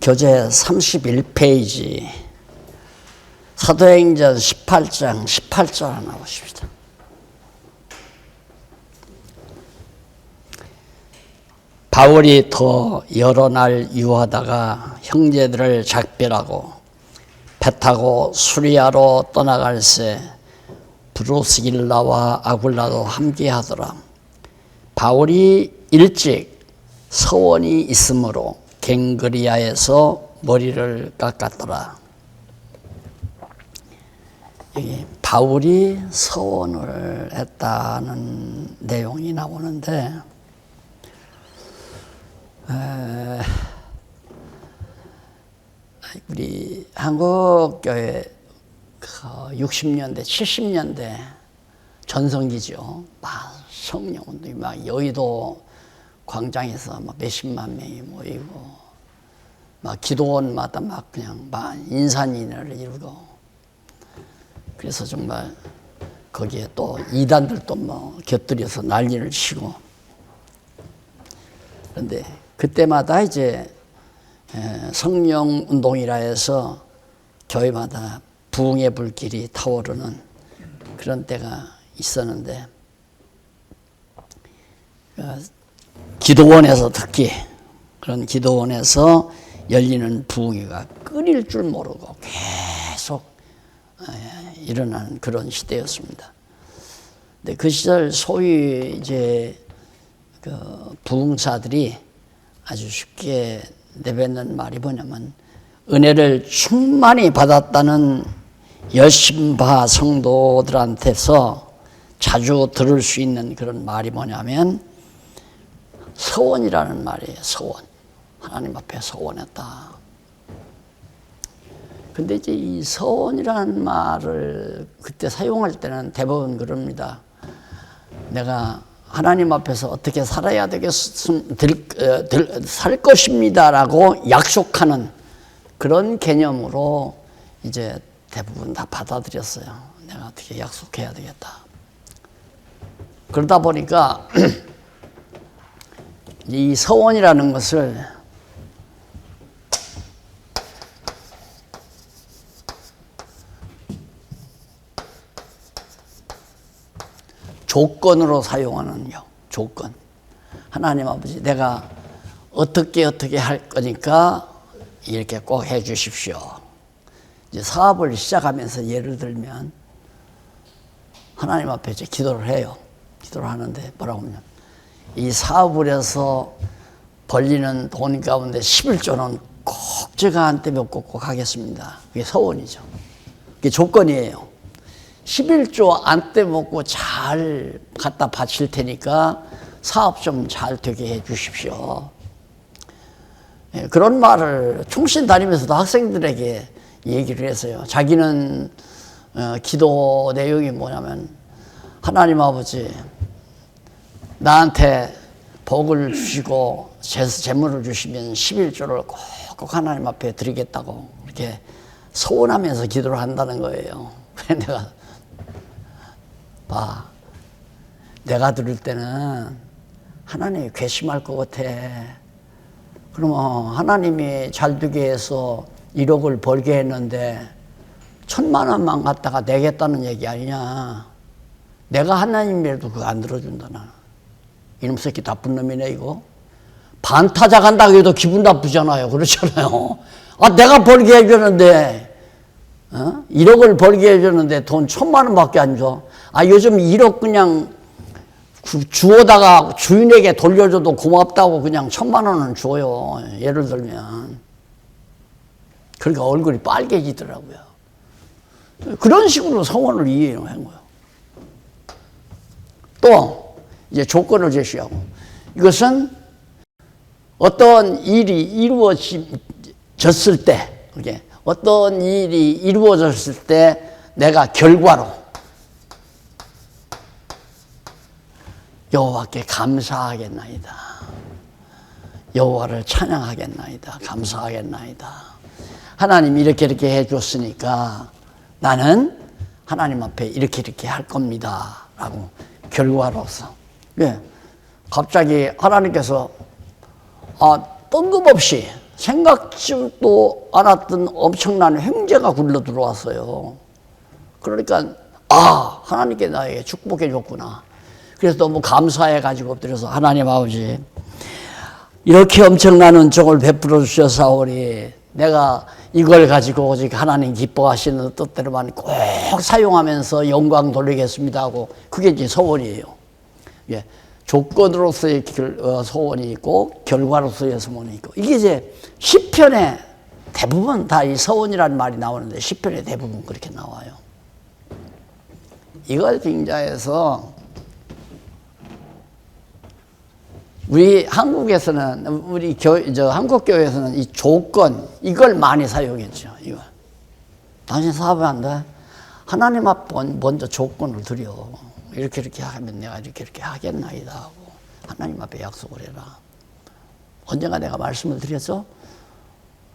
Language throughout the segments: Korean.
교재 31페이지 사도행전 18장 18절 나오십니다. 바울이 더 여러 날 유하다가 형제들을 작별하고 배 타고 수리아로 떠나갈새 브루스길라와 아굴라도 함께하더라. 바울이 일찍 서원이 있으므로 갱그리아에서 머리를 깎았더라. 여기 바울이 서원을 했다는 내용이 나오는데 우리 한국교회 60년대, 70년대 전성기죠. 막 성령운동이 막 여의도 광장에서 막 몇십만 명이 모이고 막 기도원마다 막 그냥 막 인산인해를 이루고 그래서 정말 거기에 또 이단들도 뭐 곁들여서 난리를 치고 그런데 그때마다 이제 성령 운동이라 해서 교회마다 부흥의 불길이 타오르는 그런 때가 있었는데 기도원에서 특히 그런 기도원에서 열리는 부흥회가 끊일 줄 모르고 계속 일어나는 그런 시대였습니다. 근데 그 시절 소위 이제 그 부흥사들이 아주 쉽게 내뱉는 말이 뭐냐면 은혜를 충만히 받았다는 열심파 성도들한테서 자주 들을 수 있는 그런 말이 뭐냐면 서원이라는 말이에요. 서원. 하나님 앞에 서원했다. 근데 이제 이 서원이라는 말을 그때 사용할 때는 대부분 그럽니다. 내가 하나님 앞에서 어떻게 살아야 살 것입니다라고 약속하는 그런 개념으로 이제 대부분 다 받아들였어요. 내가 어떻게 약속해야 되겠다. 그러다 보니까 이 서원이라는 것을 조건으로 사용하는요. 조건. 하나님 아버지 내가 어떻게 할 거니까 이렇게 꼭 해 주십시오. 이제 사업을 시작하면서 예를 들면 하나님 앞에 이제 기도를 해요. 기도를 하는데 뭐라고 하냐면 이 사업을 해서 벌리는 돈 가운데 11조는 꼭 제가 안 떼먹고 꼭 하겠습니다. 그게 서원이죠. 그게 조건이에요. 11조 안 떼먹고 잘 갖다 바칠 테니까 사업 좀 잘 되게 해 주십시오. 그런 말을 총신 다니면서도 학생들에게 얘기를 했어요. 자기는 기도 내용이 뭐냐면 하나님 아버지 나한테 복을 주시고 재물을 주시면 11조를 꼭 하나님 앞에 드리겠다고 이렇게 소원하면서 기도를 한다는 거예요. 내가 봐. 내가 들을 때는 하나님이 괘씸할 것 같아. 그러면 하나님이 잘 되게 해서 1억을 벌게 했는데 1,000만 원만 갖다가 내겠다는 얘기 아니냐. 내가 하나님이라도 그거 안 들어준다 나. 이놈 새끼 나쁜 놈이네 이거. 반타작 한다고 해도 기분 나쁘잖아요. 그렇잖아요. 아 내가 벌게 해줬는데 1억을 벌게 해줬는데 돈 1,000만 원밖에 안 줘. 아 요즘 1억 그냥 주워다가 주인에게 돌려줘도 고맙다고 그냥 1,000만 원은 줘요. 예를 들면. 그러니까 얼굴이 빨개지더라고요. 그런 식으로 서원을 이해한 거예요. 또 이제 조건을 제시하고 이것은 어떤 일이 이루어졌을 때 어떤 일이 이루어졌을 때 내가 결과로 여호와께 감사하겠나이다. 여호와를 찬양하겠나이다. 감사하겠나이다. 하나님 이렇게 해줬으니까 나는 하나님 앞에 이렇게 할 겁니다. 라고 결과로서. 예. 갑자기 하나님께서 뜬금없이 생각지도 않았던 엄청난 횡재가 굴러 들어왔어요. 그러니까 하나님께 나에게 축복해 줬구나. 그래서 너무 감사해가지고 엎드려서 하나님 아버지 이렇게 엄청난 은총을 베풀어 주셔사오니 내가 이걸 가지고 오직 하나님 기뻐하시는 뜻대로만 꼭 사용하면서 영광 돌리겠습니다 하고 그게 이제 소원이에요. 예. 조건으로서의 소원이 있고 결과로서의 소원이 있고 이게 이제 시편에 대부분 다 이 소원이라는 말이 나오는데 시편에 대부분 그렇게 나와요. 이걸 빙자해서 우리 한국에서는 우리 한국 교회에서는 이 조건 이걸 많이 사용했죠. 이거 당신 사업한다. 하나님 앞에 먼저 조건을 드려. 이렇게 하면 내가 이렇게 하겠나이다 하고 하나님 앞에 약속을 해라. 언젠가 내가 말씀을 드렸죠.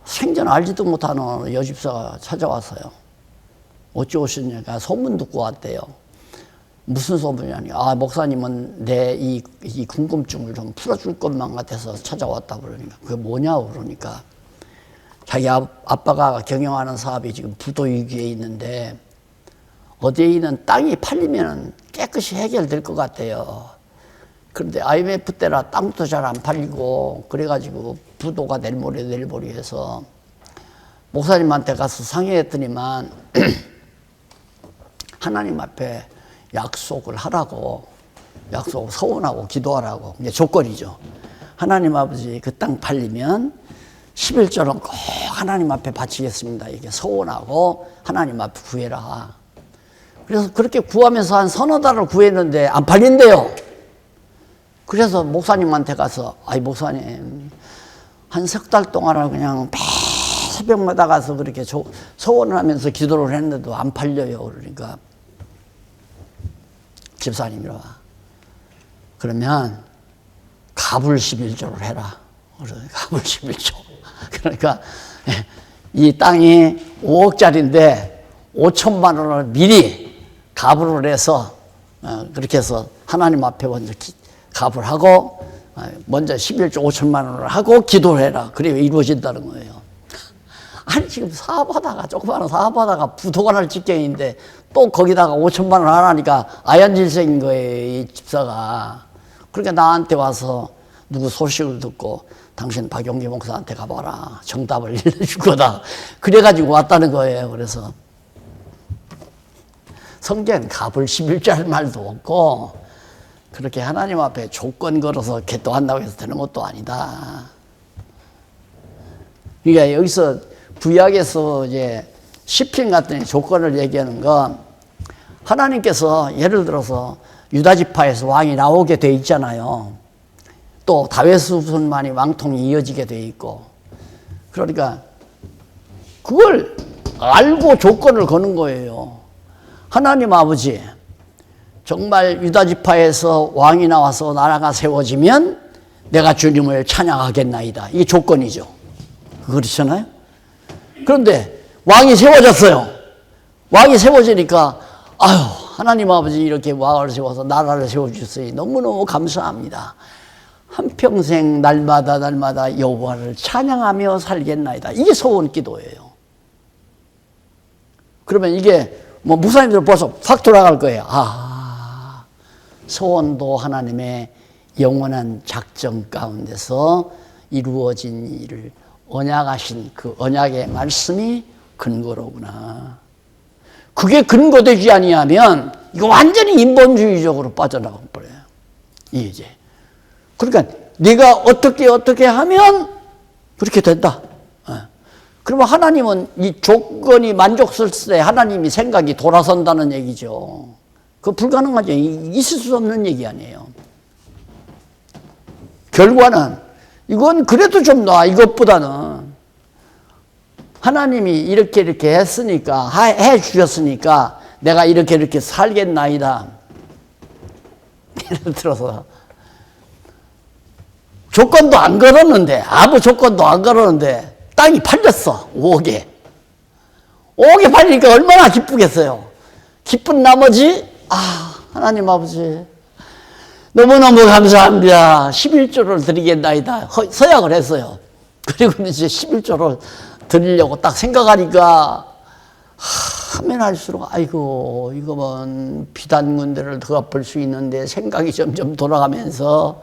생전 알지도 못하는 여집사가 찾아왔어요. 어찌 오셨냐니까 소문 듣고 왔대요. 무슨 소문이냐니 목사님은 내 이 궁금증을 좀 풀어줄 것만 같아서 찾아왔다 그러니까 그게 뭐냐고 그러니까 자기 아빠가 경영하는 사업이 지금 부도 위기에 있는데 어디에 있는 땅이 팔리면 깨끗이 해결될 것 같아요. 그런데 IMF 때라 땅도 잘 안 팔리고 그래가지고 부도가 내일모레 해서 목사님한테 가서 상의했더니만 하나님 앞에 약속을 하라고 약속 서원하고 기도하라고 이게 조건이죠. 하나님 아버지 그 땅 팔리면 11조는 꼭 하나님 앞에 바치겠습니다. 이게 서원하고 하나님 앞에 구해라. 그래서 그렇게 구하면서 한 서너 달을 구했는데 안 팔린대요. 그래서 목사님한테 가서 목사님 한 석 달 동안을 그냥 새벽마다 가서 그렇게 서원을 하면서 기도를 했는데도 안 팔려요. 그러니까 집사님이라 그러면 갑을 11조를 해라. 갑을 11조. 그러니까 이 땅이 5억짜리인데 5천만 원을 미리 갑을 해서 그렇게 해서 하나님 앞에 먼저 갑을 하고 먼저 11조 5천만 원을 하고 기도를 해라. 그래야 이루어진다는 거예요. 아니 지금 사업하다가 조그마한 사업하다가 부도가 날 직경인데 또 거기다가 5천만 원 하라니까 아연질색인 거예요. 이 집사가. 그러니까 나한테 와서 누구 소식을 듣고 당신 박용기 목사한테 가봐라. 정답을 알려줄 거다. 그래가지고 왔다는 거예요. 그래서 성경 갑을 11조 할 말도 없고 그렇게 하나님 앞에 조건 걸어서 기도한다고 해서 되는 것도 아니다. 그러니까 여기서 구약에서 이제 시편 같은 조건을 얘기하는 건 하나님께서 예를 들어서 유다 지파에서 왕이 나오게 돼 있잖아요. 또 다윗 후손만이 왕통이 이어지게 돼 있고 그러니까 그걸 알고 조건을 거는 거예요. 하나님 아버지 정말 유다 지파에서 왕이 나와서 나라가 세워지면 내가 주님을 찬양하겠나이다. 이게 조건이죠. 그렇잖아요. 그런데 왕이 세워졌어요. 왕이 세워지니까 하나님 아버지 이렇게 왕을 세워서 나라를 세워주셨으니 너무너무 감사합니다. 한평생 날마다 여호와를 찬양하며 살겠나이다. 이게 소원 기도예요. 그러면 이게 목사님들 벌써 확 돌아갈 거예요. 소원도 하나님의 영원한 작정 가운데서 이루어진 일을 언약하신 그 언약의 말씀이 근거로구나. 그게 근거되지 아니하면 이거 완전히 인본주의적으로 빠져나가 버려요. 이제 그러니까 네가 어떻게 하면 그렇게 된다. 그러면 하나님은 이 조건이 만족스러울 때 하나님이 생각이 돌아선다는 얘기죠. 그거 불가능하죠. 있을 수 없는 얘기 아니에요. 결과는 이건 그래도 좀 나아. 이것보다는 하나님이 이렇게 했으니까 해 주셨으니까 내가 이렇게 살겠나이다. 예를 들어서 조건도 안 걸었는데 아무 조건도 안 걸었는데 땅이 팔렸어. 5억에. 5억에 팔리니까 얼마나 기쁘겠어요. 기쁜 나머지 하나님 아버지 너무너무 감사합니다. 11조를 드리겠나이다. 서약을 했어요. 그리고 이제 11조를 드리려고 딱 생각하니까 하면 할수록 아이고 이거면 비단군대를 더 갚을 수 있는데 생각이 점점 돌아가면서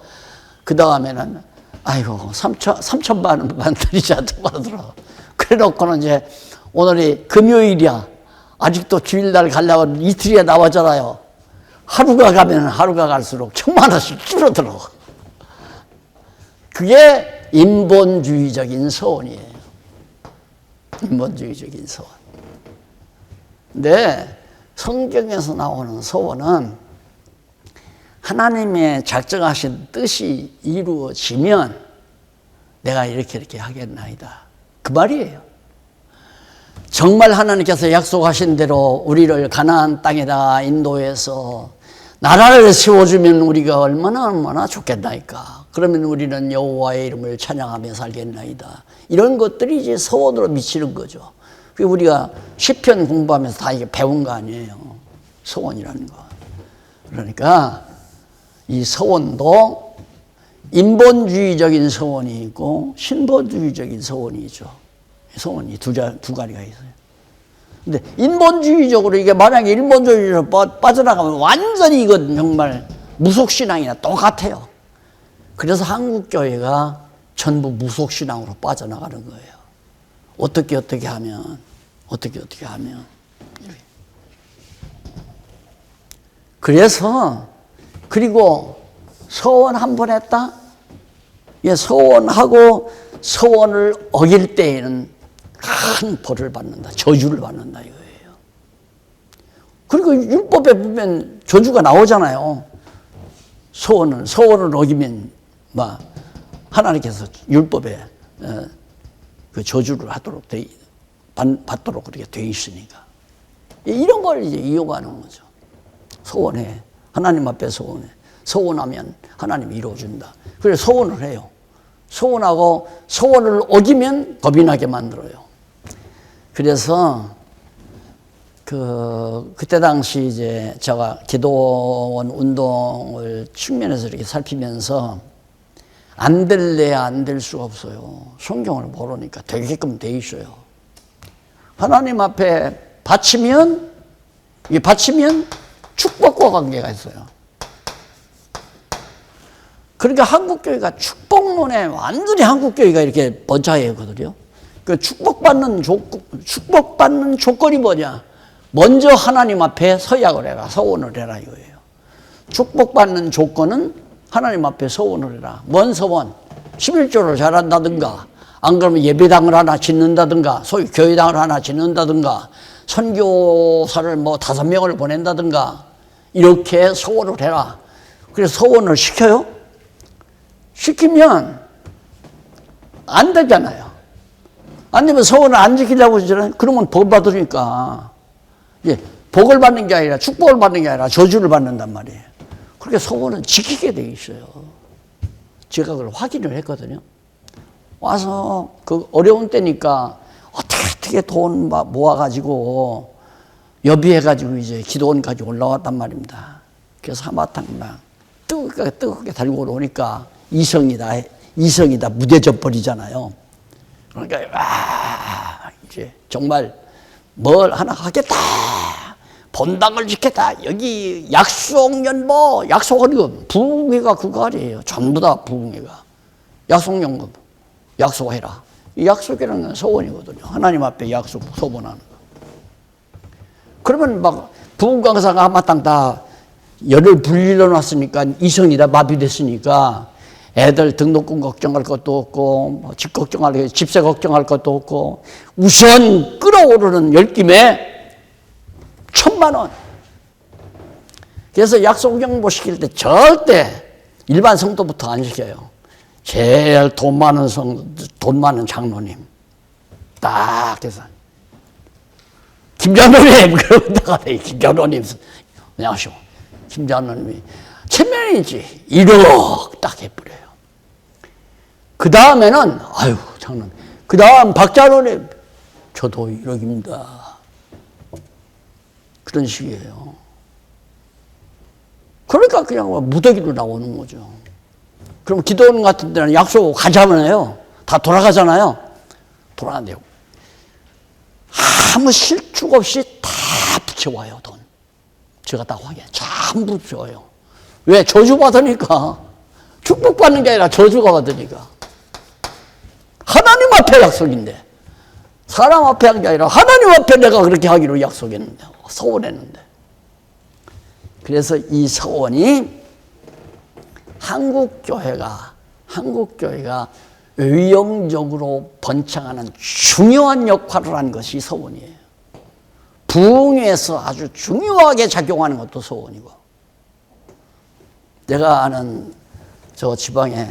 그 다음에는 아이고 3천만 원만 드리자 그러더라고. 그래 놓고는 이제 오늘이 금요일이야. 아직도 주일날 가려고 이틀이나 나왔잖아요. 하루가 가면 하루가 갈수록 1,000만 원씩 줄어들어. 그게 인본주의적인 서원이에요. 인본주의적인 서원. 근데 성경에서 나오는 서원은 하나님의 작정하신 뜻이 이루어지면 내가 이렇게 하겠나이다. 그 말이에요. 정말 하나님께서 약속하신 대로 우리를 가나안 땅에다 인도해서 나라를 세워주면 우리가 얼마나 좋겠나이까. 그러면 우리는 여호와의 이름을 찬양하며 살겠나이다. 이런 것들이 이제 서원으로 미치는 거죠. 그게 우리가 시편 공부하면서 다 이게 배운 거 아니에요. 서원이라는 거. 그러니까 이 서원도 인본주의적인 서원이 있고 신본주의적인 서원이 있죠. 서원이 두 가지가 있어요. 근데 인본주의적으로 이게 만약에 인본주의로 빠져나가면 완전히 이건 정말 무속신앙이나 똑같아요. 그래서 한국교회가 전부 무속신앙으로 빠져나가는 거예요. 어떻게 하면 그래서 그리고 서원 한 번 했다? 예, 서원하고 서원을 어길 때에는 큰 벌을 받는다. 저주를 받는다 이거예요. 그리고 율법에 보면 저주가 나오잖아요. 서원을 어기면 막 하나님께서 율법에 그 저주를 받도록 그렇게 돼 있으니까 이런 걸 이제 이용하는 거죠. 서원해. 하나님 앞에 서원해. 서원하면 하나님이 이루어준다. 그래서 서원을 해요. 서원하고 서원을 어기면 겁이 나게 만들어요. 그래서 그때 당시 이제 제가 기도원 운동을 측면에서 이렇게 살피면서 안 될래야 안 될 수가 없어요. 성경을 모르니까 되게끔 돼 있어요. 하나님 앞에 바치면 축복과 관계가 있어요. 그러니까 한국교회가 축복론에 완전히 한국교회가 이렇게 번창했거든요. 그 축복받는 조건이 뭐냐? 먼저 하나님 앞에 서약을 해라, 서원을 해라 이거예요. 축복받는 조건은 하나님 앞에 서원을 해라. 뭔 서원? 11조를 잘한다든가, 안 그러면 예배당을 하나 짓는다든가, 소위 교회당을 하나 짓는다든가, 선교사를 5명을 보낸다든가, 이렇게 서원을 해라. 그래서 서원을 시켜요? 시키면 안 되잖아요. 안 되면 서원을 안 지키려고 하잖아요. 그러면 복 받으니까. 예, 복을 받는 게 아니라 축복을 받는 게 아니라 저주를 받는단 말이에요. 그렇게 서원은 지키게 돼 있어요. 제가 그걸 확인을 했거든요. 와서 그 어려운 때니까 어떻게 돈 모아가지고 여비해가지고 이제 기도원까지 올라왔단 말입니다. 그래서 하마탕 막 뜨겁게 달고 오니까 이성이다 무뎌져 버리잖아요. 그러니까 이제 정말 뭘 하나 하겠다. 본당을 짓겠다. 여기 약속연보, 약속은 부흥회가 그거 아니에요. 전부 다 부흥회가. 약속연금, 약속해라. 이 약속이라는 건 소원이거든요. 하나님 앞에 약속, 소원하는 거. 그러면 막 부흥강사가 한마땅 다 열을 불릴러 놨으니까 이성이다 마비됐으니까 애들 등록금 걱정할 것도 없고 집세 걱정할 것도 없고 우선 끌어오르는 열김에 1,000만 원. 그래서 약속연보 시킬 때 절대 일반 성도부터 안 시켜요. 제일 돈 많은 장로님 딱 해서 김장로님 그러다가 김장로님 안녕하시오. 김장로님이 천명이지 1억 딱 해버려요. 그 다음에는 아유 장로님 그 다음 박장로님 저도 1억입니다. 그런 식이에요. 그러니까 그냥 무더기로 나오는 거죠. 그럼 기도원 같은 데는 약속 가자면 해요. 다 돌아가잖아요. 돌아간대요. 아무 실축 없이 다 붙여와요, 돈. 제가 다 확인해. 전부 붙여와요. 왜? 저주받으니까. 축복받는 게 아니라 저주가 받으니까. 하나님 앞에 약속인데. 사람 앞에 한 게 아니라 하나님 앞에 내가 그렇게 하기로 약속했는데. 서원했는데. 그래서 이 서원이 한국교회가 의형적으로 번창하는 중요한 역할을 한 것이 서원이에요. 부흥에서 아주 중요하게 작용하는 것도 서원이고. 내가 아는 저 지방에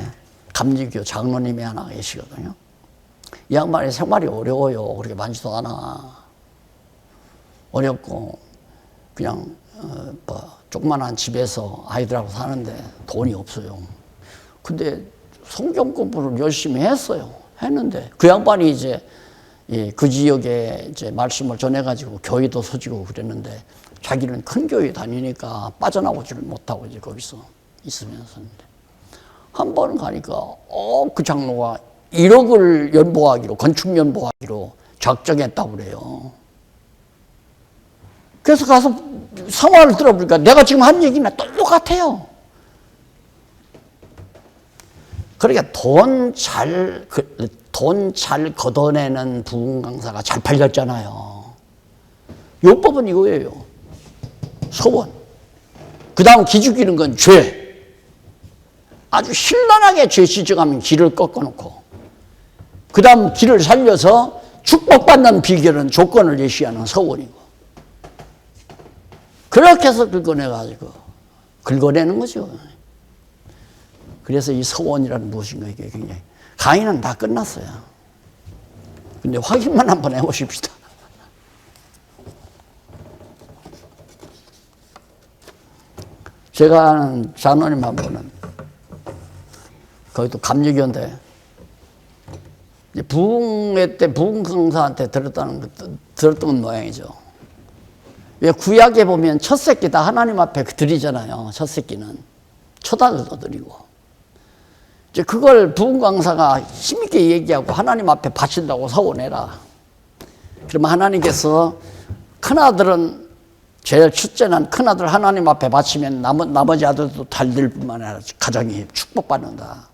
감리교 장로님이 하나 계시거든요. 이 양반이 생활이 어려워요. 그렇게 많지도 않아. 어렵고 그냥 조그만한 집에서 아이들하고 사는데 돈이 없어요. 근데 성경 공부를 열심히 했어요. 했는데 그 양반이 이제 그 지역에 이제 말씀을 전해가지고 교회도 서지고 그랬는데 자기는 큰 교회 다니니까 빠져나오지를 못하고 이제 거기서 있으면서 한 번 가니까 그 장로가 1억을 연보하기로 건축 연보하기로 작정했다고 그래요. 그래서 가서 상황을 들어보니까 내가 지금 한 얘기나 똑같아요. 그러니까 돈 잘 걷어내는 부흥 강사가 잘 팔렸잖아요. 요법은 이거예요. 소원. 그 다음 기죽이는 건 죄. 아주 신랄하게 죄 지적하면 길을 꺾어놓고 그 다음 길을 살려서 축복받는 비결은 조건을 제시하는 서원이고 그렇게 해서 긁어내가지고 긁어내는 거죠. 그래서 이 서원이라는 무엇인가 이게 굉장히 강의는 다 끝났어요. 근데 확인만 한번 해보십시다. 제가 아는 장로님 한 분은 거기도 감리교인데 부흥회 때 부흥 강사한테 들었던 모양이죠. 왜 구약에 보면 첫 새끼 다 하나님 앞에 드리잖아요. 첫 새끼는 첫 아들도 드리고. 이제 그걸 부흥 강사가 힘있게 얘기하고 하나님 앞에 바친다고 서원해라. 그러면 하나님께서 큰아들은 제일 첫째는 큰아들 하나님 앞에 바치면 나머지 아들도 달들 뿐만 아니라 가정이 축복받는다.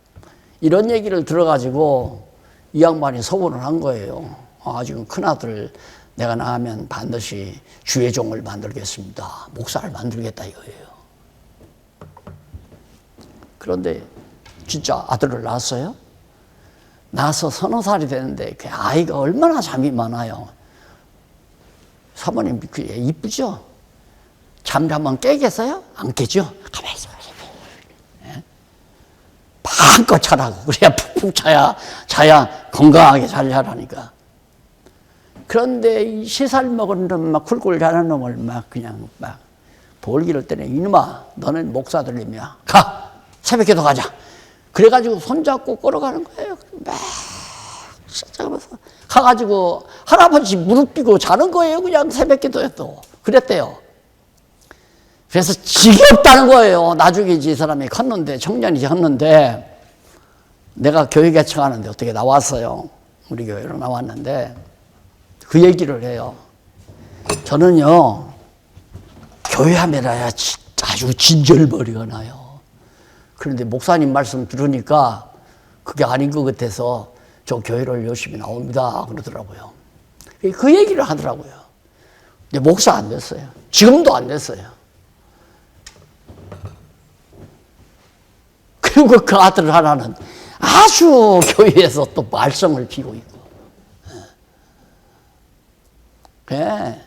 이런 얘기를 들어가지고 이 양반이 서원을 한 거예요. 지금 큰아들 내가 낳으면 반드시 주의 종을 만들겠습니다. 목사를 만들겠다 이거예요. 그런데 진짜 아들을 낳았어요. 낳아서 서너 살이 되는데 그 아이가 얼마나 잠이 많아요. 사모님 그게 이쁘죠? 잠자면 깨겠어요? 안 깨죠? 가만히 있어. 마음껏 자라고. 그래야 푹푹 자야 건강하게 잘 자라니까. 그런데 이 3살 먹은 놈 막 쿨쿨 자는 놈을 막 그냥 막 볼기를 때려. 이놈아, 너는 목사 들리며 가! 새벽기도 가자. 그래가지고 손잡고 걸어가는 거예요. 막 찾아가면서 가가지고 할아버지 무릎 꿇고 자는 거예요. 그냥 새벽기도에도. 그랬대요. 그래서 지겹다는 거예요. 나중에 이 사람이 컸는데, 청년이 컸는데, 내가 교회 개척하는데 어떻게 나왔어요. 우리 교회로 나왔는데, 그 얘기를 해요. 저는요, 교회 하면야 아주 진절머리가 나요. 그런데 목사님 말씀 들으니까 그게 아닌 것 같아서 저 교회를 열심히 나옵니다. 그러더라고요. 그 얘기를 하더라고요. 근데 목사 안 됐어요. 지금도 안 됐어요. 그리고 그 아들 하나는 아주 교회에서 또 말썽을 피고 있고. 네.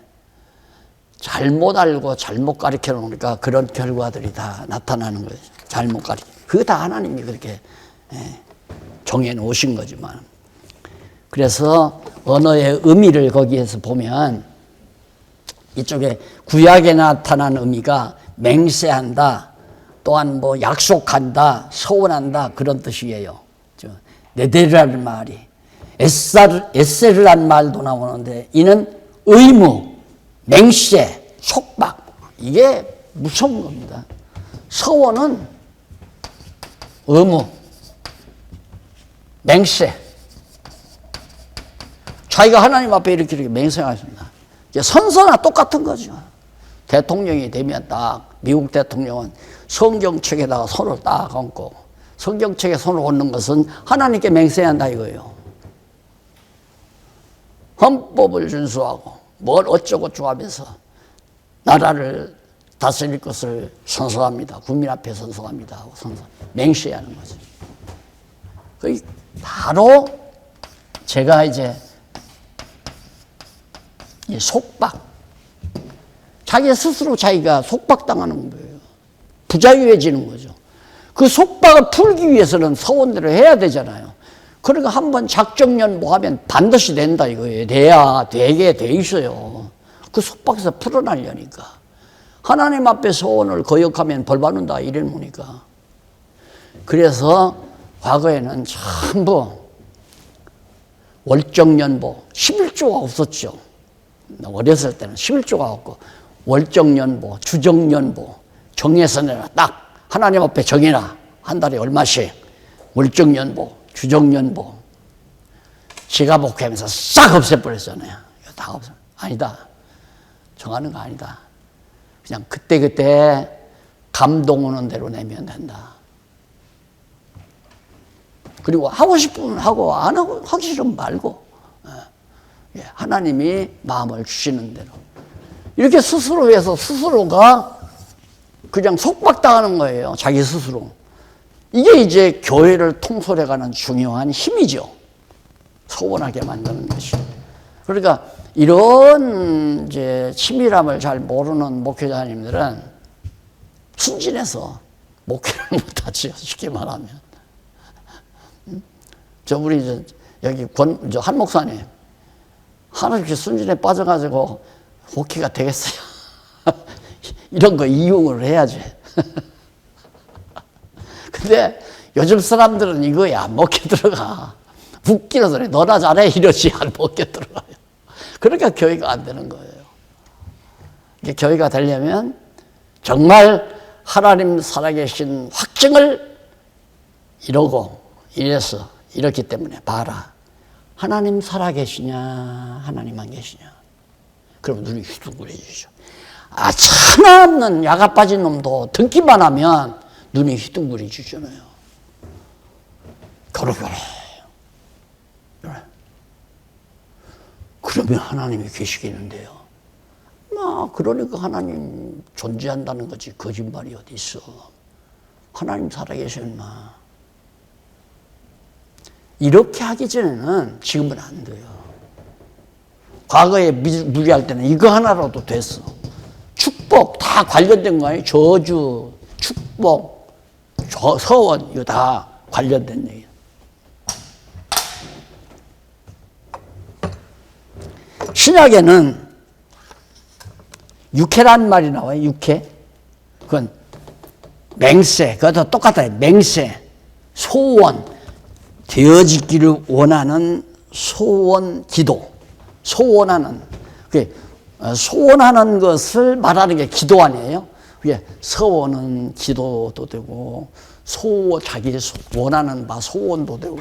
잘못 알고 잘못 가르쳐 놓으니까 그런 결과들이 다 나타나는 거예요. 잘못 가르쳐. 그거 다 하나님이 그렇게 정해 놓으신 거지만. 그래서 언어의 의미를 거기에서 보면 이쪽에 구약에 나타난 의미가 맹세한다, 또한 뭐 약속한다, 서원한다 그런 뜻이에요. 네데르라는 말이 에세르란 말도 나오는데 이는 의무, 맹세, 속박 이게 무서운 겁니다. 서원은 의무, 맹세, 자기가 하나님 앞에 이렇게 맹세하십니다. 선서나 똑같은 거죠. 대통령이 되면 딱 미국 대통령은 성경책에다가 손을 딱 얹고, 성경책에 손을 얹는 것은 하나님께 맹세한다 이거예요. 헌법을 준수하고 뭘 어쩌고저쩌고 하면서 나라를 다스릴 것을 선서합니다. 국민 앞에 선서합니다 하고 맹세하는 거죠. 그 바로 제가 이제 속박, 자기 스스로 자기가 속박당하는 거예요. 부자유해지는 거죠. 그 속박을 풀기 위해서는 서원대로 해야 되잖아요. 그러니까 한번 작정연보 하면 반드시 된다 이거예요. 돼야 되게 돼 있어요. 그 속박에서 풀어나려니까. 하나님 앞에 서원을 거역하면 벌 받는다 이래놓으니까. 그래서 과거에는 전부 월정연보 11조가 없었죠. 어렸을 때는 11조가 없고 월정연보, 주정연보 정해서 내라. 딱 하나님 앞에 정해라. 한 달에 얼마씩. 월정연보, 주정연보. 지가 목회하면서 싹 없애버렸잖아요. 다 없애. 아니다. 정하는 거 아니다. 그냥 그때그때 감동 오는 대로 내면 된다. 그리고 하고 싶으면 하고 안 하고 하기 싫으면 말고 하나님이 마음을 주시는 대로 이렇게 스스로 해서 스스로가 그냥 속박당하는 거예요. 자기 스스로. 이게 이제 교회를 통솔해가는 중요한 힘이죠. 소원하게 만드는 것이. 그러니까 이런 이제 치밀함을 잘 모르는 목회자님들은 순진해서 목회를 못하죠. 쉽게 말하면. 우리 여기 한 목사님 하나 이렇게 순진에 빠져가지고 목회가 되겠어요. 이런 거 이용을 해야지. 근데 요즘 사람들은 이거야. 목회 들어가. 웃기는 소리. 너나 잘해. 이러지 안 목회 들어가요. 그러니까 교회가 안 되는 거예요. 이게 교회가 되려면 정말 하나님 살아계신 확증을 이래서 이렇기 때문에 봐라. 하나님 살아계시냐 하나님 안 계시냐. 그러면 눈이 휘둥그레지죠. 차나 없는 야가 빠진 놈도 듣기만 하면 눈이 휘둥그레지잖아요. 그래. 그러면 하나님이 계시겠는데요. 그러니까 하나님 존재한다는 거지. 거짓말이 어디 있어. 하나님 살아계셨나. 이렇게 하기 전에는 지금은 안 돼요. 과거에 무리할 때는 이거 하나라도 됐어. 축복 다 관련된 거 아니에요? 저주, 축복, 서원 이거 다 관련된 얘기예요. 신약에는 육회란 말이 나와요. 육회. 그건 맹세. 그것도 똑같아요. 맹세, 소원, 되어지기를 원하는 소원 기도. 소원하는 것을 말하는 게 기도 아니에요? 그게 서원은 기도도 되고 자기 원하는 바 소원도 되고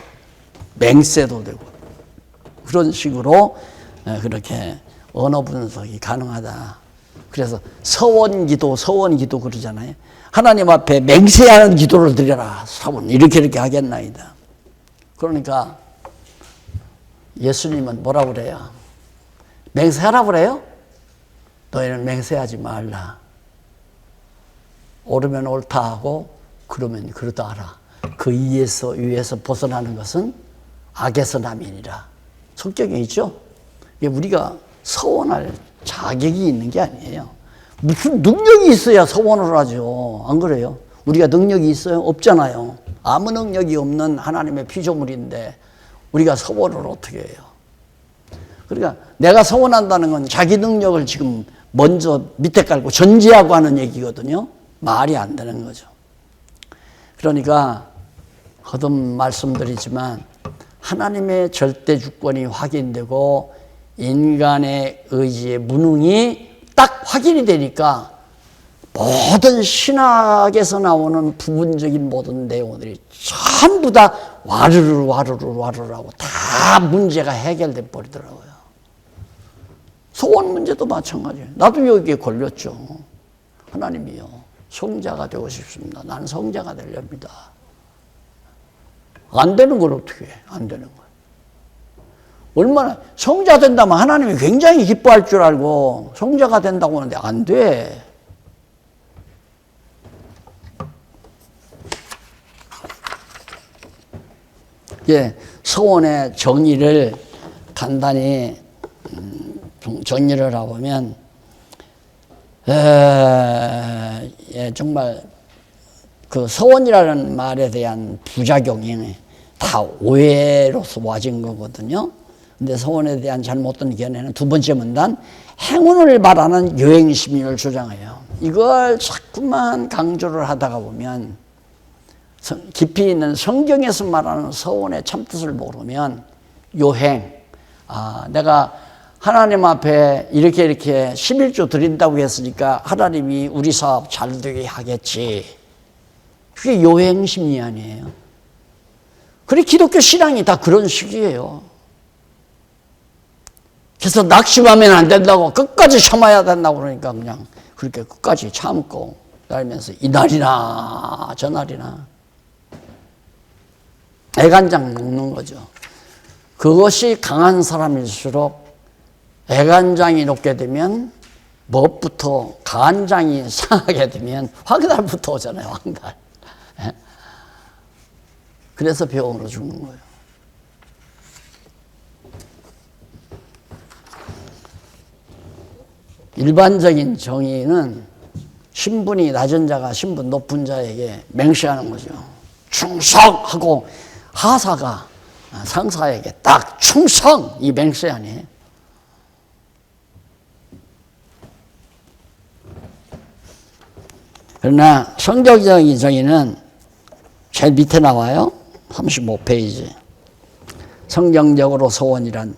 맹세도 되고 그런 식으로 그렇게 언어 분석이 가능하다. 그래서 서원 기도 그러잖아요. 하나님 앞에 맹세하는 기도를 드려라. 서원 이렇게 하겠나이다. 그러니까 예수님은 뭐라고 그래요? 맹세하라고 그래요? 너희는 맹세하지 말라. 옳으면 옳다 하고 그러면 그러다 하라. 그 위에서 벗어나는 것은 악에서 남이니라. 성경에 있죠? 우리가 서원할 자격이 있는 게 아니에요. 무슨 능력이 있어야 서원을 하죠. 안 그래요? 우리가 능력이 있어요? 없잖아요. 아무 능력이 없는 하나님의 피조물인데 우리가 서원을 어떻게 해요? 그러니까 내가 서원한다는 건 자기 능력을 지금 먼저 밑에 깔고 전제하고 하는 얘기거든요. 말이 안 되는 거죠. 그러니까 거듭 말씀드리지만 하나님의 절대 주권이 확인되고 인간의 의지의 무능이 딱 확인이 되니까 모든 신학에서 나오는 부분적인 모든 내용들이 전부 다 와르르 하고 다 문제가 해결돼 버리더라고요. 소원 문제도 마찬가지예요. 나도 여기에 걸렸죠. 하나님이요, 성자가 되고 싶습니다. 나는 성자가 되렵니다. 안 되는 걸 어떻게 해? 안 되는 걸. 얼마나 성자 된다면 하나님이 굉장히 기뻐할 줄 알고 성자가 된다고 하는데 안 돼. 예, 소원의 정의를 간단히 정리를 해보면, 정말 그 소원이라는 말에 대한 부작용이 다 오해로서 와진 거거든요. 근데 소원에 대한 잘못된 견해는 두 번째 문단, 행운을 바라는 여행심리를 주장해요. 이걸 자꾸만 강조를 하다가 보면 깊이 있는 성경에서 말하는 소원의 참뜻을 모르면 요행, 내가 하나님 앞에 이렇게 11조 드린다고 했으니까 하나님이 우리 사업 잘 되게 하겠지. 그게 요행심리 아니에요. 그래, 기독교 신앙이 다 그런 식이에요. 그래서 낙심하면 안 된다고, 끝까지 참아야 된다고 그러니까 그냥 그렇게 끝까지 참고 살면서 이날이나 저날이나 애간장 먹는 거죠. 그것이 강한 사람일수록 애간장이 녹게 되면 무엇부터 간장이 상하게 되면 황달부터 오잖아요. 황달. 그래서 병으로 죽는 거예요. 일반적인 정의는 신분이 낮은 자가 신분 높은 자에게 맹세하는 거죠. 충성하고, 하사가 상사에게 딱 충성, 이 맹세 아니에요. 그러나 성경적인 정의는 제일 밑에 나와요. 35페이지. 성경적으로 소원이란,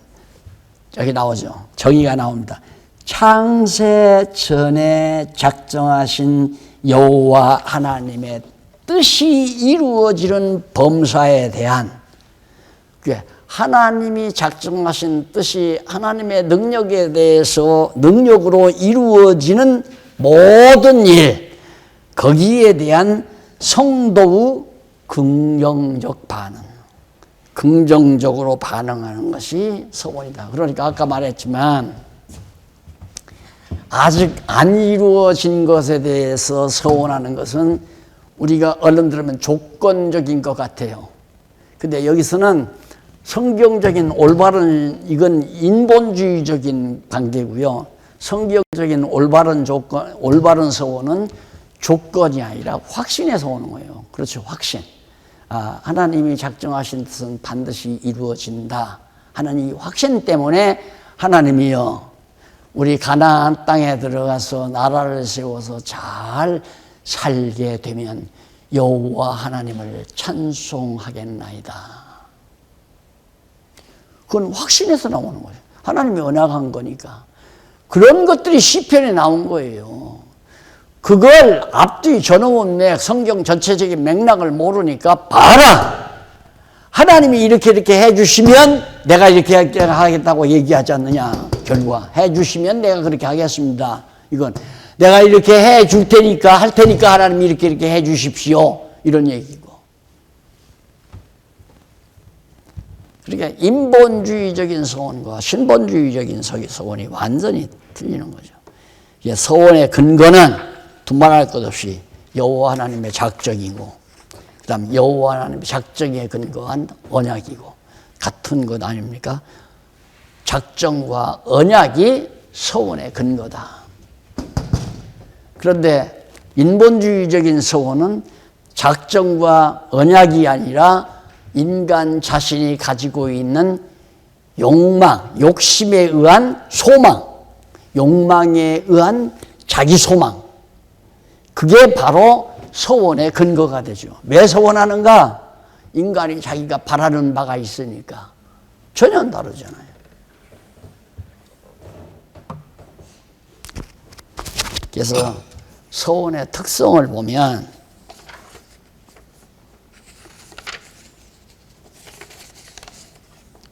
여기 나오죠. 정의가 나옵니다. 창세 전에 작정하신 여호와 하나님의 뜻이 이루어지는 범사에 대한, 하나님이 작정하신 뜻이 하나님의 능력에 대해서 능력으로 이루어지는 모든 일, 거기에 대한 성도의 긍정적 반응, 긍정적으로 반응하는 것이 소원이다. 그러니까 아까 말했지만 아직 안 이루어진 것에 대해서 소원하는 것은 우리가 얼른 들으면 조건적인 것 같아요. 근데 여기서는 성경적인 올바른, 이건 인본주의적인 관계고요. 성경적인 올바른 조건, 올바른 소원은 조건이 아니라 확신에서 오는 거예요. 그렇죠, 확신. 하나님이 작정하신 뜻은 반드시 이루어진다 하는 이 확신 때문에 하나님이요, 우리 가나안 땅에 들어가서 나라를 세워서 잘 살게 되면 여호와 하나님을 찬송하겠나이다. 그건 확신에서 나오는 거예요. 하나님이 언약한 거니까. 그런 것들이 시편에 나온 거예요. 그걸 앞뒤 전후문맥 성경 전체적인 맥락을 모르니까 봐라, 하나님이 이렇게 해주시면 내가 이렇게 하겠다고 얘기하지 않느냐. 결과 해주시면 내가 그렇게 하겠습니다. 이건 내가 이렇게 해줄 테니까, 할 테니까 하나님이 이렇게 해주십시오, 이런 얘기고. 그러니까 인본주의적인 소원과 신본주의적인 소원이 완전히 틀리는 거죠. 소원의 근거는 두말할 것 없이 여호와 하나님의 작정이고, 그 다음 여호와 하나님의 작정에 근거한 언약이고, 같은 것 아닙니까? 작정과 언약이 소원의 근거다. 그런데 인본주의적인 소원은 작정과 언약이 아니라 인간 자신이 가지고 있는 욕망, 욕심에 의한 소망, 욕망에 의한 자기 소망, 그게 바로 소원의 근거가 되죠. 왜 소원하는가? 인간이 자기가 바라는 바가 있으니까. 전혀 다르잖아요. 그래서 소원의 특성을 보면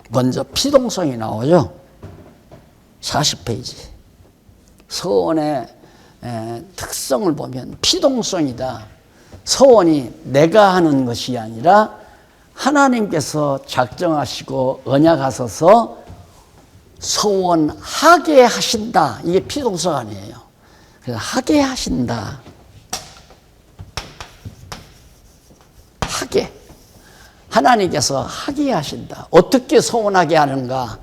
먼저 피동성이 나오죠. 40페이지. 서원의 특성을 보면 피동성이다. 서원이 내가 하는 것이 아니라 하나님께서 작정하시고 언약하셔서 서원하게 하신다. 이게 피동성 아니에요. 그래서 하게 하신다. 하게. 하나님께서 하게 하신다. 어떻게 서원하게 하는가?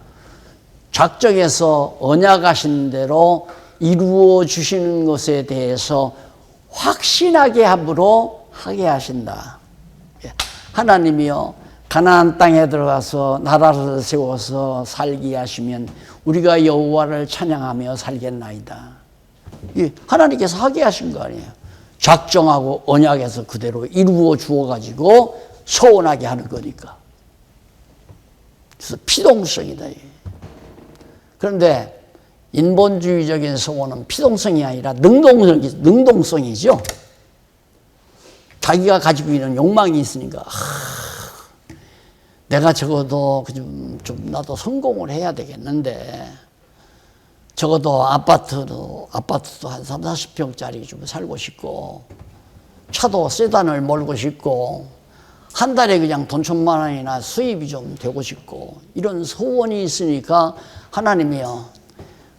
작정해서 언약하신 대로 이루어 주시는 것에 대해서 확신하게 함으로 하게 하신다. 하나님이요, 가나안 땅에 들어가서 나라를 세워서 살게 하시면 우리가 여호와를 찬양하며 살겠나이다. 하나님께서 하게 하신 거 아니에요. 작정하고 언약해서 그대로 이루어 주어가지고 서원하게 하는 거니까. 그래서 피동성이다. 그런데 인본주의적인 서원은 피동성이 아니라 능동성이죠. 자기가 가지고 있는 욕망이 있으니까 내가 적어도 좀 나도 성공을 해야 되겠는데 적어도 아파트도 한 3, 40평짜리 좀 살고 싶고 차도 세단을 몰고 싶고 한 달에 그냥 돈 1,000만 원이나 수입이 좀 되고 싶고 이런 소원이 있으니까 하나님이요,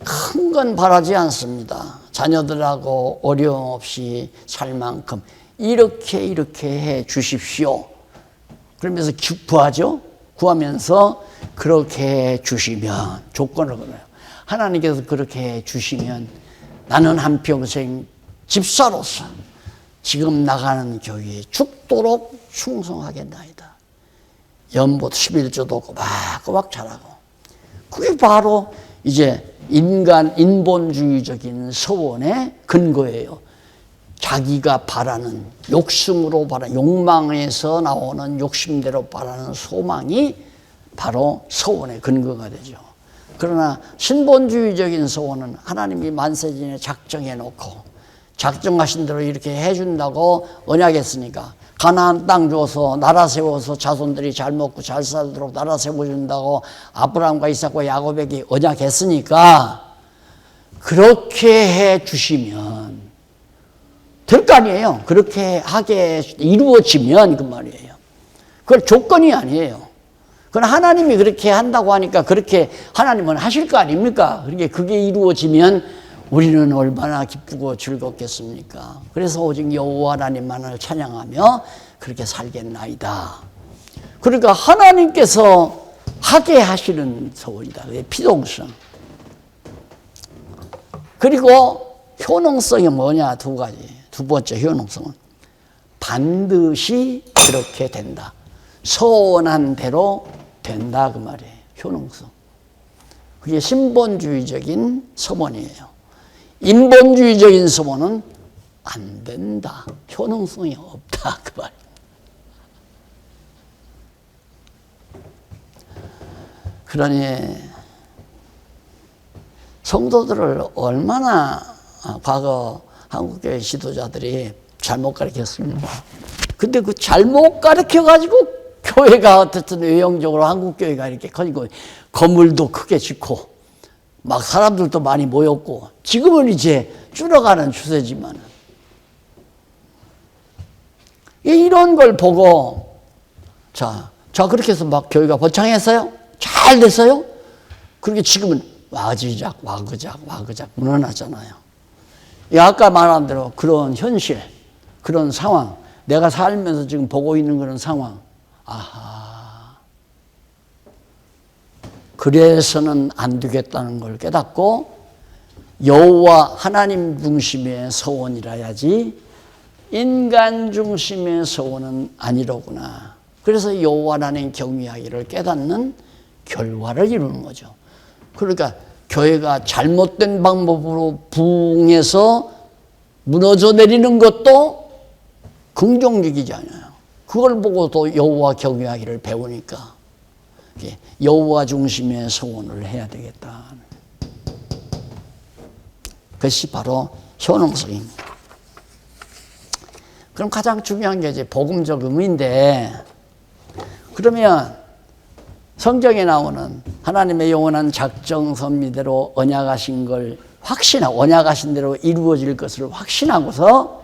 큰 건 바라지 않습니다. 자녀들하고 어려움 없이 살 만큼 이렇게 해 주십시오. 그러면서 구하죠. 구하면서 그렇게 해 주시면 조건을 걸어요. 하나님께서 그렇게 해 주시면 나는 한평생 집사로서 지금 나가는 교회에 죽도록 충성하겠나이다. 연못 11조도 꼬박꼬박 잘하고. 그게 바로 이제 인본주의적인 서원의 근거예요. 자기가 바라는 욕심으로 바라는 욕망에서 나오는 욕심대로 바라는 소망이 바로 서원의 근거가 되죠. 그러나 신본주의적인 서원은 하나님이 만세전에 작정해 놓고 작정하신 대로 이렇게 해준다고 언약했으니까 가나안 땅 줘서 나라 세워서 자손들이 잘 먹고 잘 살도록 나라 세워준다고 아브라함과 이삭과 야곱에게 언약했으니까 그렇게 해 주시면 될 거 아니에요. 그렇게 하게 이루어지면 그 말이에요. 그걸 조건이 아니에요. 그건 하나님이 그렇게 한다고 하니까 그렇게 하나님은 하실 거 아닙니까? 그게 이루어지면 우리는 얼마나 기쁘고 즐겁겠습니까? 그래서 오직 여호와 하나님만을 찬양하며 그렇게 살겠나이다. 그러니까 하나님께서 하게 하시는 소원이다. 그게 피동성. 그리고 효능성이 뭐냐? 두 가지. 두 번째 효능성은 반드시 그렇게 된다. 서원한 대로 된다 그 말이에요. 효능성. 그게 신본주의적인 서원이에요. 인본주의적인 서원은 안 된다. 효능성이 없다 그 말이에요. 그러니 성도들을 얼마나 과거 한국교회 지도자들이 잘못 가르쳤습니다. 근데 그 잘못 가르쳐가지고 교회가 어쨌든 외형적으로 한국교회가 이렇게 커지고 건물도 크게 짓고 막 사람들도 많이 모였고 지금은 이제 줄어가는 추세지만 이런 걸 보고 자 그렇게 해서 막 교회가 번창했어요? 잘 됐어요? 그렇게 지금은 와그작 무너나잖아요. 아까 말한 대로 그런 현실, 그런 상황, 내가 살면서 지금 보고 있는 그런 상황, 아하. 그래서는 안 되겠다는 걸 깨닫고 여호와 하나님 중심의 서원이라야지 인간 중심의 서원은 아니로구나. 그래서 여호와 하나님 경외하기를 깨닫는 결과를 이루는 거죠. 그러니까 교회가 잘못된 방법으로 부흥해서 무너져 내리는 것도 긍정적이지 않아요. 그걸 보고 또 여호와 경외하기를 배우니까 여호와 중심의 서원을 해야 되겠다. 그것이 바로 효능성입니다. 그럼 가장 중요한 게 이제 복음적 의미인데, 그러면 성경에 나오는 하나님의 영원한 작정 섭리대로 언약하신 걸 언약하신 대로 이루어질 것을 확신하고서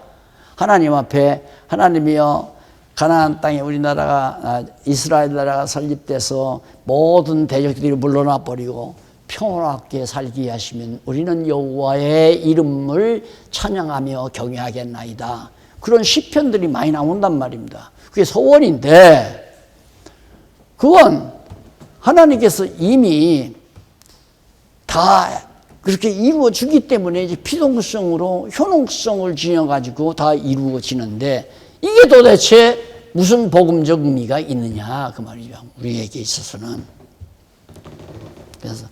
하나님 앞에 하나님이여 가나안 땅에 우리나라가 이스라엘 나라가 설립돼서 모든 대적들이 물러나 버리고 평화롭게 살게 하시면 우리는 여호와의 이름을 찬양하며 경외하겠나이다. 그런 시편들이 많이 나온단 말입니다. 그게 서원인데 그건 하나님께서 이미 다 그렇게 이루어지기 때문에 이제 피동성으로 효능성을 지녀가지고 다 이루어지는데 이게 도대체 무슨 복음적 의미가 있느냐 그 말이죠. 우리에게 있어서는. 그래서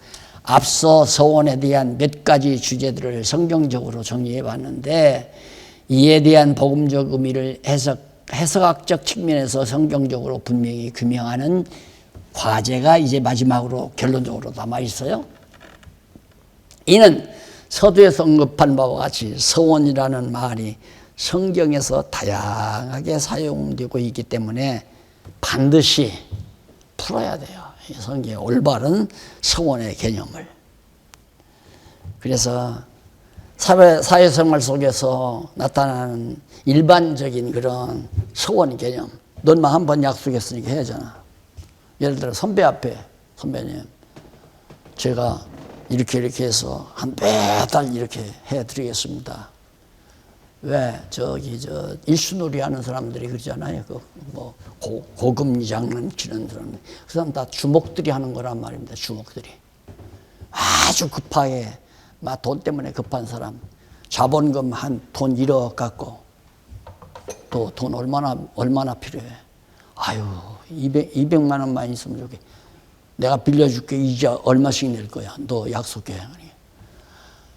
앞서 서원에 대한 몇 가지 주제들을 성경적으로 정리해 봤는데 이에 대한 복음적 의미를 해석학적 측면에서 성경적으로 분명히 규명하는 과제가 이제 마지막으로 결론적으로 남아 있어요. 이는 서두에서 언급한 바와 같이 서원이라는 말이 성경에서 다양하게 사용되고 있기 때문에 반드시 풀어야 돼요. 성경의 올바른 서원의 개념을. 그래서 사회생활 속에서 나타나는 일반적인 그런 서원 개념. 넌만 한 번 약속했으니까 해야잖아. 예를 들어 선배 앞에 선배님 제가 이렇게 해서 한 매달 이렇게 해드리겠습니다. 왜 일수놀이 하는 사람들이 그러잖아요. 고금리 장난치는 사람. 그 사람 다 주목들이 하는 거란 말입니다. 주목들이 아주 급하게 막 돈 때문에 급한 사람, 자본금 한 돈 1억 갖고 또 돈 얼마나 필요해? 아유 200만 원만 있으면 좋게. 내가 빌려줄게. 이자 얼마씩 낼 거야. 너 약속해.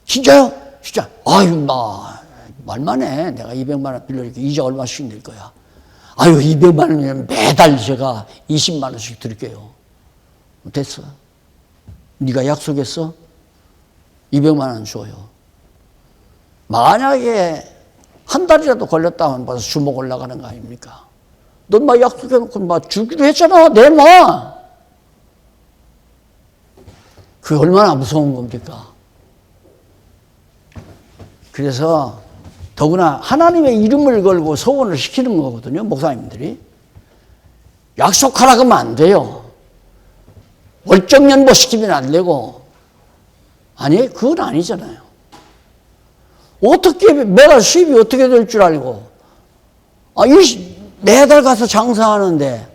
진짜요? 진짜. 아유 나 말만 해. 내가 200만 원 빌려줄게. 이자 얼마씩 낼 거야. 아유 200만 원이면 매달 제가 20만 원씩 드릴게요. 됐어. 네가 약속했어? 200만 원 줘요. 만약에 한 달이라도 걸렸다 하면 벌써 주먹 올라가는 거 아닙니까? 넌 막 약속해놓고 막 주기로 했잖아. 내놔. 그게 얼마나 무서운 겁니까? 그래서 더구나 하나님의 이름을 걸고 서원을 시키는 거거든요. 목사님들이. 약속하라 그러면 안 돼요. 월정연보 시키면 안 되고. 아니 그건 아니잖아요. 어떻게 매달 수입이 어떻게 될 줄 알고 매달 가서 장사하는데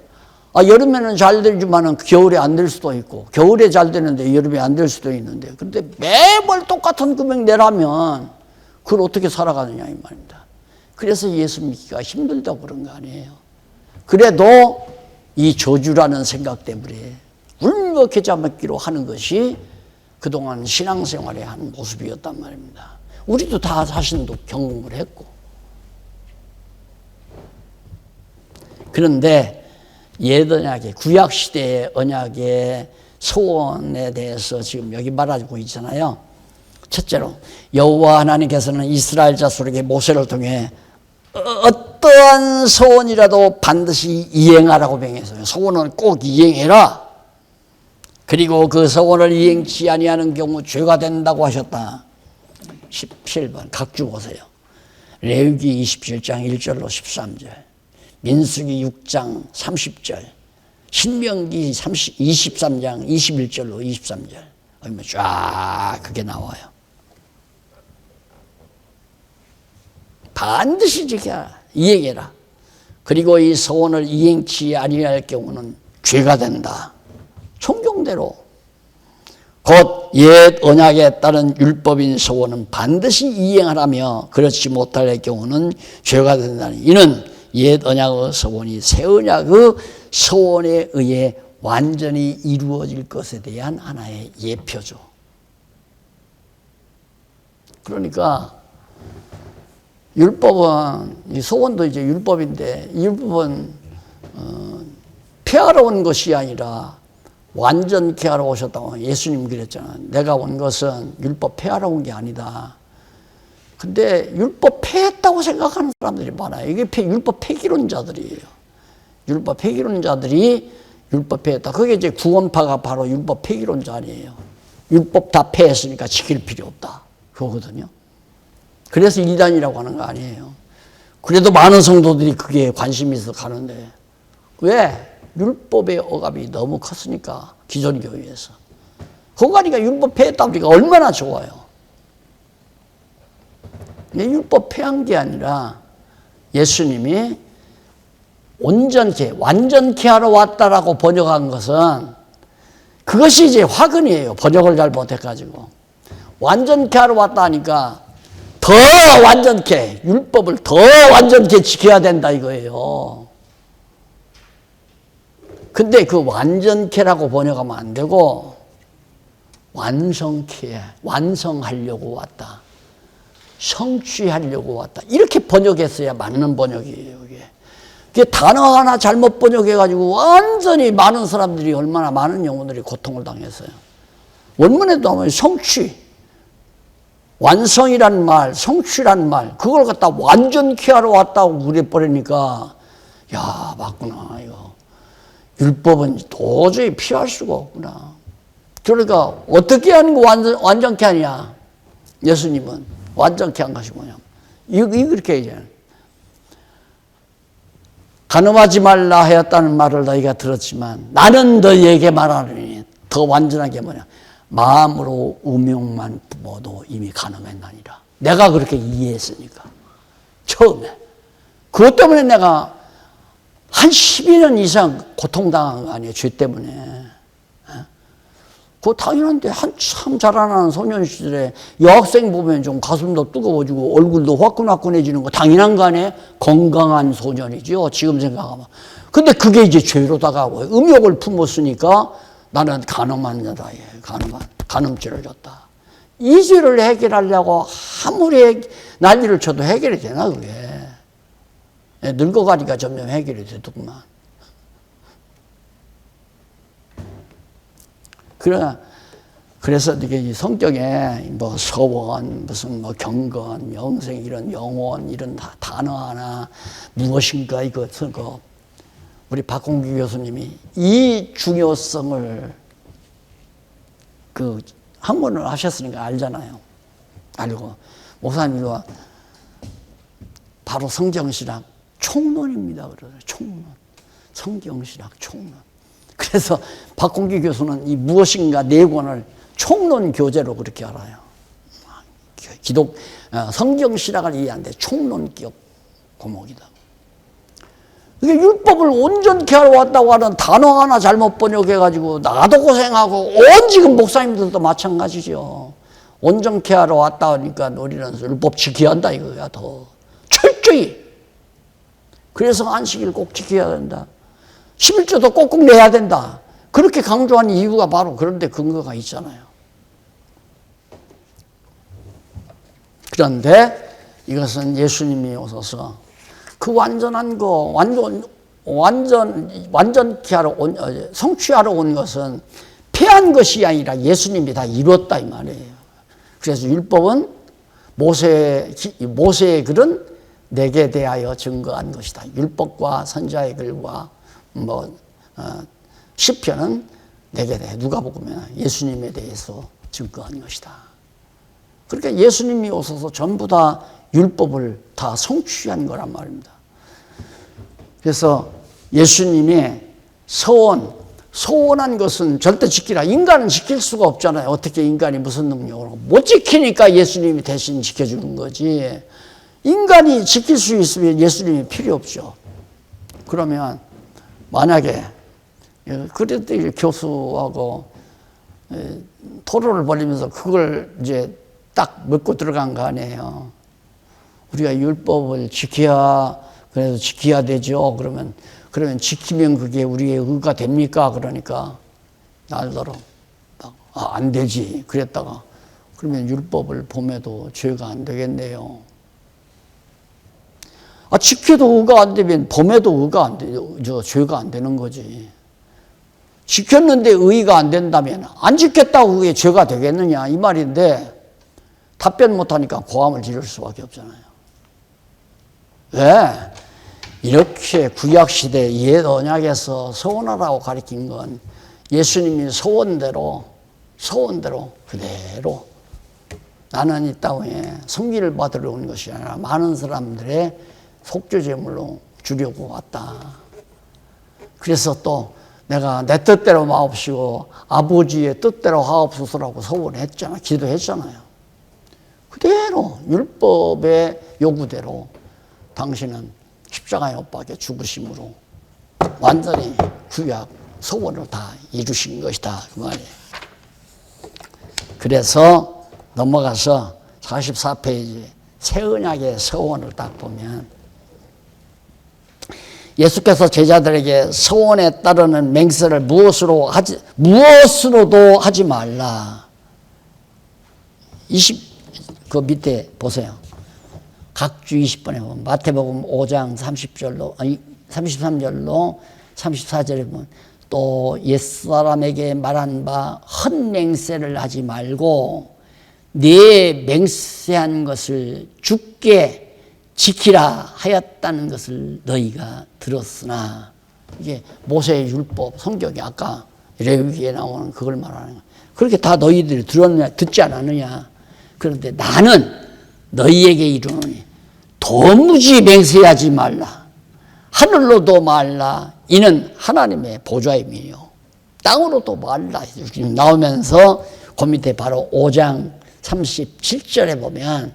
여름에는 잘 되지만 겨울에 안 될 수도 있고 겨울에 잘 되는데 여름에 안 될 수도 있는데 근데 매번 똑같은 금액 내라면 그걸 어떻게 살아가느냐 이 말입니다. 그래서 예수 믿기가 힘들다고 그런 거 아니에요. 그래도 이 저주라는 생각 때문에 울먹해 잡기로 하는 것이 그동안 신앙생활의 한 모습이었단 말입니다. 우리도 다 자신도 경험을 했고. 그런데 옛 언약의 구약시대의 언약의 소원에 대해서 지금 여기 말하고 있잖아요. 첫째로 여호와 하나님께서는 이스라엘 자손에게 모세를 통해 어떠한 소원이라도 반드시 이행하라고 명했어요. 소원은 꼭 이행해라. 그리고 그 소원을 이행치 아니하는 경우 죄가 된다고 하셨다. 17번 각주 보세요. 레위기 27장 1절로 13절, 민수기 6장 30절, 신명기 23장 21절로 23절. 여기 쫙 그게 나와요. 반드시 지켜라. 이행해라. 그리고 이 소원을 이행치 아니할 경우는 죄가 된다. 총경대로 곧 옛 언약에 따른 율법인 소원은 반드시 이행하라며 그렇지 못할 경우는 죄가 된다니. 이는 옛 언약의 소원이 새 언약의 소원에 의해 완전히 이루어질 것에 대한 하나의 예표죠. 그러니까 율법은, 이 소원도 이제 율법인데, 이 율법은 폐하러 온 것이 아니라 완전케 하러 오셨다고 예수님 그랬잖아. 내가 온 것은 율법 폐하러 온 게 아니다. 근데 율법 폐했다고 생각하는 사람들이 많아요. 이게 율법 폐기론자들이에요. 율법 폐기론자들이 율법 폐했다. 그게 이제 구원파가 바로 율법 폐기론자 아니에요. 율법 다 폐했으니까 지킬 필요 없다. 그거거든요. 그래서 이단이라고 하는 거 아니에요. 그래도 많은 성도들이 그게 관심이 있어 가는데 왜? 율법의 억압이 너무 컸으니까 기존 교회에서. 그거 가니까 율법 폐했다 보니까 얼마나 좋아요. 근데 율법 폐한 게 아니라 예수님이 온전케 완전케 하러 왔다라고 번역한 것은 그것이 이제 화근이에요. 번역을 잘 못해가지고 완전케 하러 왔다 하니까 더 완전케 율법을 더 완전케 지켜야 된다 이거예요. 근데 그 완전케라고 번역하면 안 되고 완성케 완성하려고 왔다. 성취하려고 왔다. 이렇게 번역했어야 맞는 번역이에요. 이게 단어 하나 잘못 번역해가지고 완전히 많은 사람들이 얼마나 많은 영혼들이 고통을 당했어요. 원문에도 하면 성취, 완성이란 말, 성취란 말, 그걸 갖다 완전케 하러 왔다고 그래버리니까 야 맞구나 이거. 율법은 도저히 피할 수가 없구나. 그러니까 어떻게 하는 거 완전케 하냐. 예수님은 완전케 한 것이 뭐냐. 이렇게 얘기해요. 간음하지 말라 하였다는 말을 너희가 들었지만 나는 너희에게 말하노니 더 완전하게 뭐냐. 마음으로 음욕만 품어도 이미 간음했나니라. 내가 그렇게 이해했으니까. 처음에. 그것 때문에 내가 한 12년 이상 고통당한 거 아니에요. 죄 때문에. 그거 당연한데 한참 자라나는 소년 시절에 여학생 보면 좀 가슴도 뜨거워지고 얼굴도 화끈화끈해지는 거 당연한 거 아니에요? 건강한 소년이죠. 지금 생각하면. 근데 그게 이제 죄로 다가오고 음욕을 품었으니까 나는 간음한 자다. 간음죄를 졌다. 이 죄를 해결하려고 아무리 난리를 쳐도 해결이 되나 그게. 늙어가니까 점점 해결이 되더구만. 그래서 이게 성경에 뭐 서원, 무슨 뭐 경건, 영생 이런 영원 이런 단어 하나 무엇인가 이것은 우리 박홍기 교수님이 이 중요성을 그 학문을 하셨으니까 알잖아요. 알고 목사님과 바로 성경신학 총론입니다. 그래서 총론, 성경신학 총론. 그래서 박홍기 교수는 이 무엇인가 네 권을 총론 교재로 그렇게 알아요. 성경신학을 이해하는데 총론격 과목이다. 이게 율법을 온전케 하러 왔다고 하는 단어 하나 잘못 번역해가지고 나도 고생하고 온 지금 목사님들도 마찬가지죠. 온전케 하러 왔다 하니까 우리는 율법 지켜야 한다 이거야. 더 철저히. 그래서 안식일 꼭 지켜야 된다. 11조도 꼭꼭 내야 된다. 그렇게 강조한 이유가 바로 그런 데 근거가 있잖아요. 그런데 이것은 예수님이 오셔서 그 완전한 거, 완전케 하러 성취하러 온 것은 폐한 것이 아니라 예수님이 다 이뤘다 이 말이에요. 그래서 율법은 모세의 글은 내게 대하여 증거한 것이다. 율법과 선지자의 글과 시편은 내게 대해 누가복음에 예수님에 대해서 증거한 것이다. 그러니까 예수님이 오셔서 전부 다 율법을 다 성취한 거란 말입니다. 그래서 예수님의 서원한 것은 절대 지키라. 인간은 지킬 수가 없잖아요. 어떻게 인간이 무슨 능력으로. 못 지키니까 예수님이 대신 지켜주는 거지. 인간이 지킬 수 있으면 예수님이 필요 없죠. 그러면 만약에 그래도 교수하고 토론을 벌이면서 그걸 이제 딱 먹고 들어간 거 아니에요. 우리가 율법을 그래서 지켜야 되죠. 그러면 지키면 그게 우리의 의가 됩니까? 그러니까 날더러 안 되지. 그랬다가 그러면 율법을 봄에도 죄가 안 되겠네요. 지켜도 의가 안 되면 봄에도 의가 안 되죠. 죄가 안 되는 거지. 지켰는데 의가 안 된다면 안 지켰다고 그게 죄가 되겠느냐 이 말인데 답변 못하니까 고함을 지를 수밖에 없잖아요. 왜? 이렇게 구약시대 옛 언약에서 서원하라고 가르친 건 예수님이 서원대로 그대로 나는 이 땅에 성기를 받으러 온 것이 아니라 많은 사람들의 속죄제물로 주려고 왔다. 그래서 또 내가 내 뜻대로 마옵시고 아버지의 뜻대로 하옵소서라고 서원했잖아. 기도했잖아요. 그대로 율법의 요구대로 당신은 십자가에 못 박혀 죽으심으로 완전히 구약 서원을 다 이루신 것이다. 그 말이에요. 그래서 넘어가서 44페이지 새 언약의 서원을 딱 보면 예수께서 제자들에게 서원에 따르는 맹세를 무엇으로도 하지 말라. 그 밑에 보세요. 각주 20번에 보면 마태복음 5장 33절로 34절에 보면 또 옛사람에게 말한 바 헛맹세를 하지 말고 네 맹세한 것을 주께 지키라 하였다는 것을 너희가 들었으나, 이게 모세의 율법 성경이 아까 레위기에 나오는 그걸 말하는 거야. 그렇게 다 너희들이 들었느냐 듣지 않았느냐. 그런데 나는 너희에게 이르노니 도무지 맹세하지 말라. 하늘로도 말라. 이는 하나님의 보좌임이요. 땅으로도 말라. 이렇게 나오면서 그 밑에 바로 5장 37절에 보면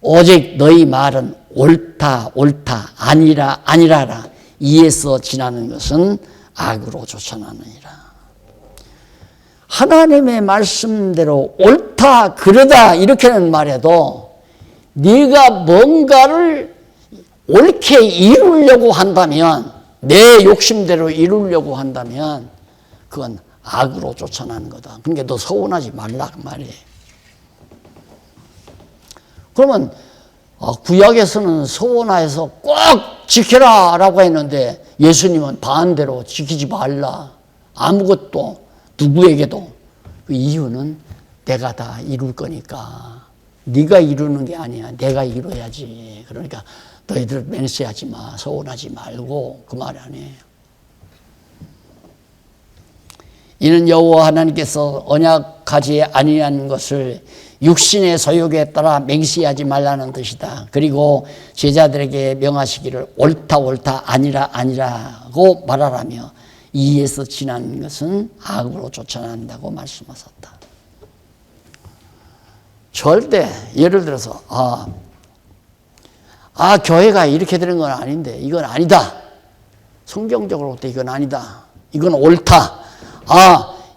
오직 너희 말은 옳다 아니라라. 이에서 지나는 것은 악으로 쫓아나느니라. 하나님의 말씀대로 옳다 그러다 이렇게는 말해도 네가 뭔가를 옳게 이루려고 한다면, 내 욕심대로 이루려고 한다면 그건 악으로 쫓아나는 거다. 그러니까 너 서운하지 말라 그 말이에요. 그러면 구약에서는 서원하여서 꼭 지켜라 라고 했는데 예수님은 반대로 지키지 말라. 아무것도 누구에게도. 그 이유는 내가 다 이룰 거니까. 네가 이루는 게 아니야. 내가 이뤄야지. 그러니까 너희들 맹세하지 마. 서운하지 말고 그 말 아니에요. 이는 여호와 하나님께서 언약하지 아니한 것을 육신의 소욕에 따라 맹세하지 말라는 뜻이다. 그리고 제자들에게 명하시기를 옳다 아니라고 말하라며 이에서 지난 것은 악으로 쫓아난다고 말씀하셨다. 절대 예를 들어서 교회가 이렇게 되는 건 아닌데 이건 아니다. 성경적으로 볼 때 이건 아니다. 이건 옳다.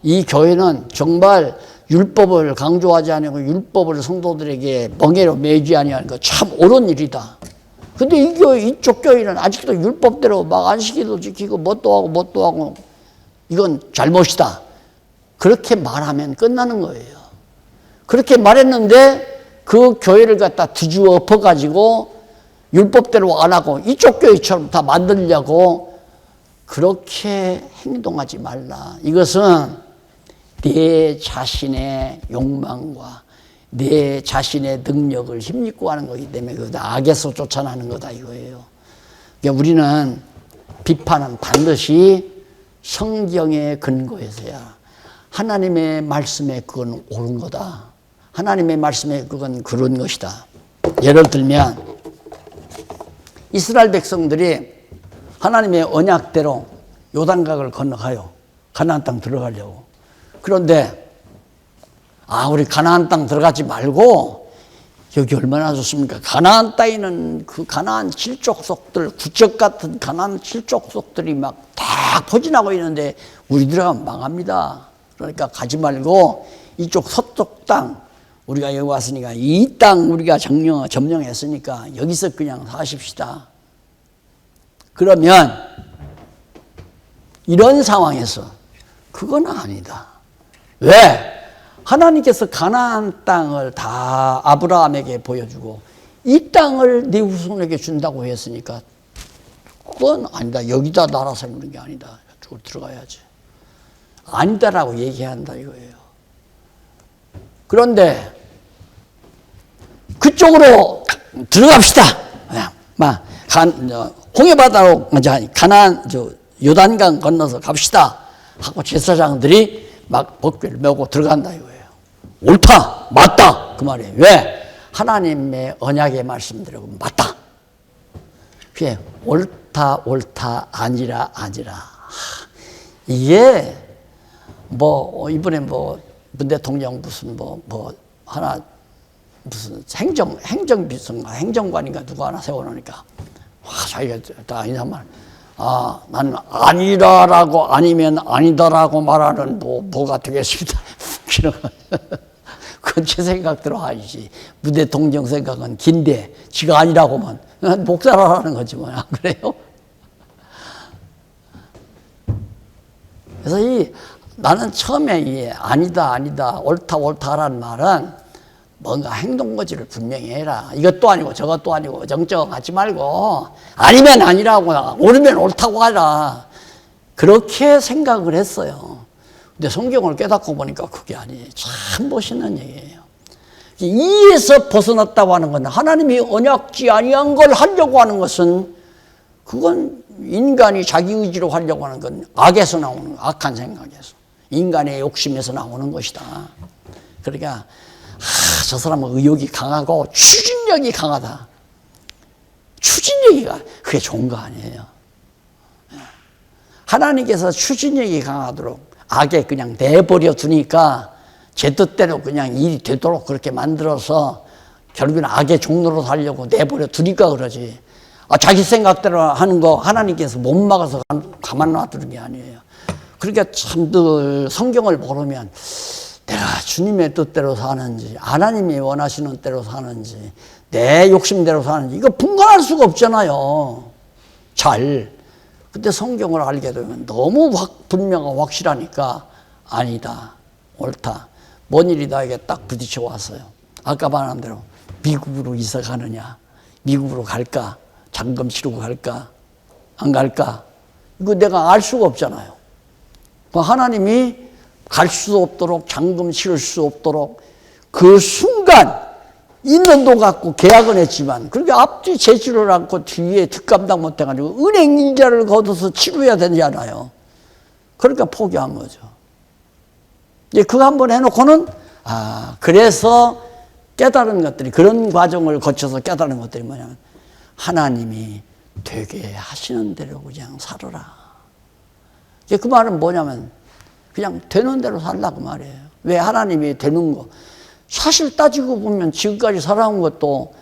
이 교회는 정말 율법을 강조하지 않고 율법을 성도들에게 멍에로 매지 아니하는 거 참 옳은 일이다. 근데 이 교회, 이쪽 교회는 아직도 율법대로 막 안식일도 지키고 뭣도 하고 이건 잘못이다. 그렇게 말하면 끝나는 거예요. 그렇게 말했는데 그 교회를 갖다 뒤집어 엎어가지고 율법대로 안 하고 이쪽 교회처럼 다 만들려고 그렇게 행동하지 말라. 이것은 내 자신의 욕망과 내 자신의 능력을 힘입고 하는 거기 때문에 그것도 악에서 쫓아나는 거다 이거예요. 그러니까 우리는 비판은 반드시 성경의 근거에서야 하나님의 말씀에 그건 옳은 거다. 하나님의 말씀에 그건 그런 것이다. 예를 들면 이스라엘 백성들이 하나님의 언약대로 요단강을 건너가요. 가나안 땅 들어가려고. 그런데 우리 가나안 땅 들어가지 말고 여기 얼마나 좋습니까? 가나안 땅에는 그 가나안 칠족속들, 구적 같은 가나안 칠족속들이 막 다 포진하고 있는데 우리 들어가면 망합니다. 그러니까 가지 말고 이쪽 서쪽 땅, 우리가 여기 왔으니까 이 땅 우리가 점령했으니까 여기서 그냥 사십시다. 그러면 이런 상황에서 그건 아니다. 왜? 하나님께서 가나안 땅을 다 아브라함에게 보여주고 이 땅을 네 후손에게 준다고 했으니까 그건 아니다. 여기다 나라 세우는 게 아니다. 이쪽으로 들어가야지. 아니다라고 얘기한다 이거예요. 그런데 그쪽으로 들어갑시다. 홍해바다로 가나안 요단강 건너서 갑시다 하고 제사장들이 막 법궤를 메고 들어간다 이거예요. 옳다, 맞다 그 말이에요. 왜? 하나님의 언약의 말씀대로 맞다. 그게 옳다, 옳다, 아니라, 아니라. 이게 뭐 이번에 뭐 문 대통령 무슨 하나 무슨 행정비서인가 행정관인가 누구 하나 세워놓으니까 자기가 다 인사말 나는 아니다라고 아니면 아니다라고 말하는 뭐가 되겠습니다. 그건 제 생각대로 아니지. 문 대통령 생각은 긴데 지가 아니라고 하면 목사라는 거지 뭐. 안 그래요? 그래서 나는 처음에 이 아니다 옳다 옳다라는 말은 뭔가 행동거지를 분명히 해라. 이것도 아니고 저것도 아니고 정정하지 말고 아니면 아니라고 옳으면 옳다고 하라. 그렇게 생각을 했어요. 근데 성경을 깨닫고 보니까 그게 아니에요. 참 멋있는 얘기예요. 이에서 벗어났다고 하는 건 하나님이 언약지 아니한 걸 하려고 하는 것은 그건 인간이 자기 의지로 하려고 하는 건 악에서 나오는 거, 악한 생각에서 인간의 욕심에서 나오는 것이다. 그러니까 저 사람은 의욕이 강하고 추진력이 강하다. 추진력이가 그게 좋은 거 아니에요. 하나님께서 추진력이 강하도록 악에 그냥 내버려 두니까 제 뜻대로 그냥 일이 되도록 그렇게 만들어서 결국은 악의 종로로 살려고 내버려 두니까 그러지. 자기 생각대로 하는 거 하나님께서 못 막아서 가만 놔두는 게 아니에요. 그러니까 참들 성경을 모르면 내가 주님의 뜻대로 사는지 하나님이 원하시는 대로 사는지 내 욕심대로 사는지 이거 분간할 수가 없잖아요. 잘. 근데 성경을 알게 되면 너무 분명하고 확실하니까 아니다, 옳다. 뭔 일이 나에게 딱 부딪혀 왔어요. 아까 말한 대로 미국으로 이사 가느냐, 미국으로 갈까, 잔금 치르고 갈까, 안 갈까? 이거 내가 알 수가 없잖아요. 하나님이 갈 수 없도록 잔금 치를 수 없도록 그 순간 있는 돈 갖고 계약은 했지만 그렇게 앞뒤 제지를 않고 뒤에 뒷감당 못해가지고 은행 이자를 걷어서 치러야 되잖아요. 그러니까 포기한 거죠. 이제 그거 한번 해놓고는 그래서 깨달은 것들이 그런 과정을 거쳐서 깨달은 것들이 뭐냐면 하나님이 되게 하시는 대로 그냥 살아라. 이제 그 말은 뭐냐면 그냥 되는 대로 살라고 말이에요. 왜 하나님이 되는 거 사실 따지고 보면 지금까지 살아온 것도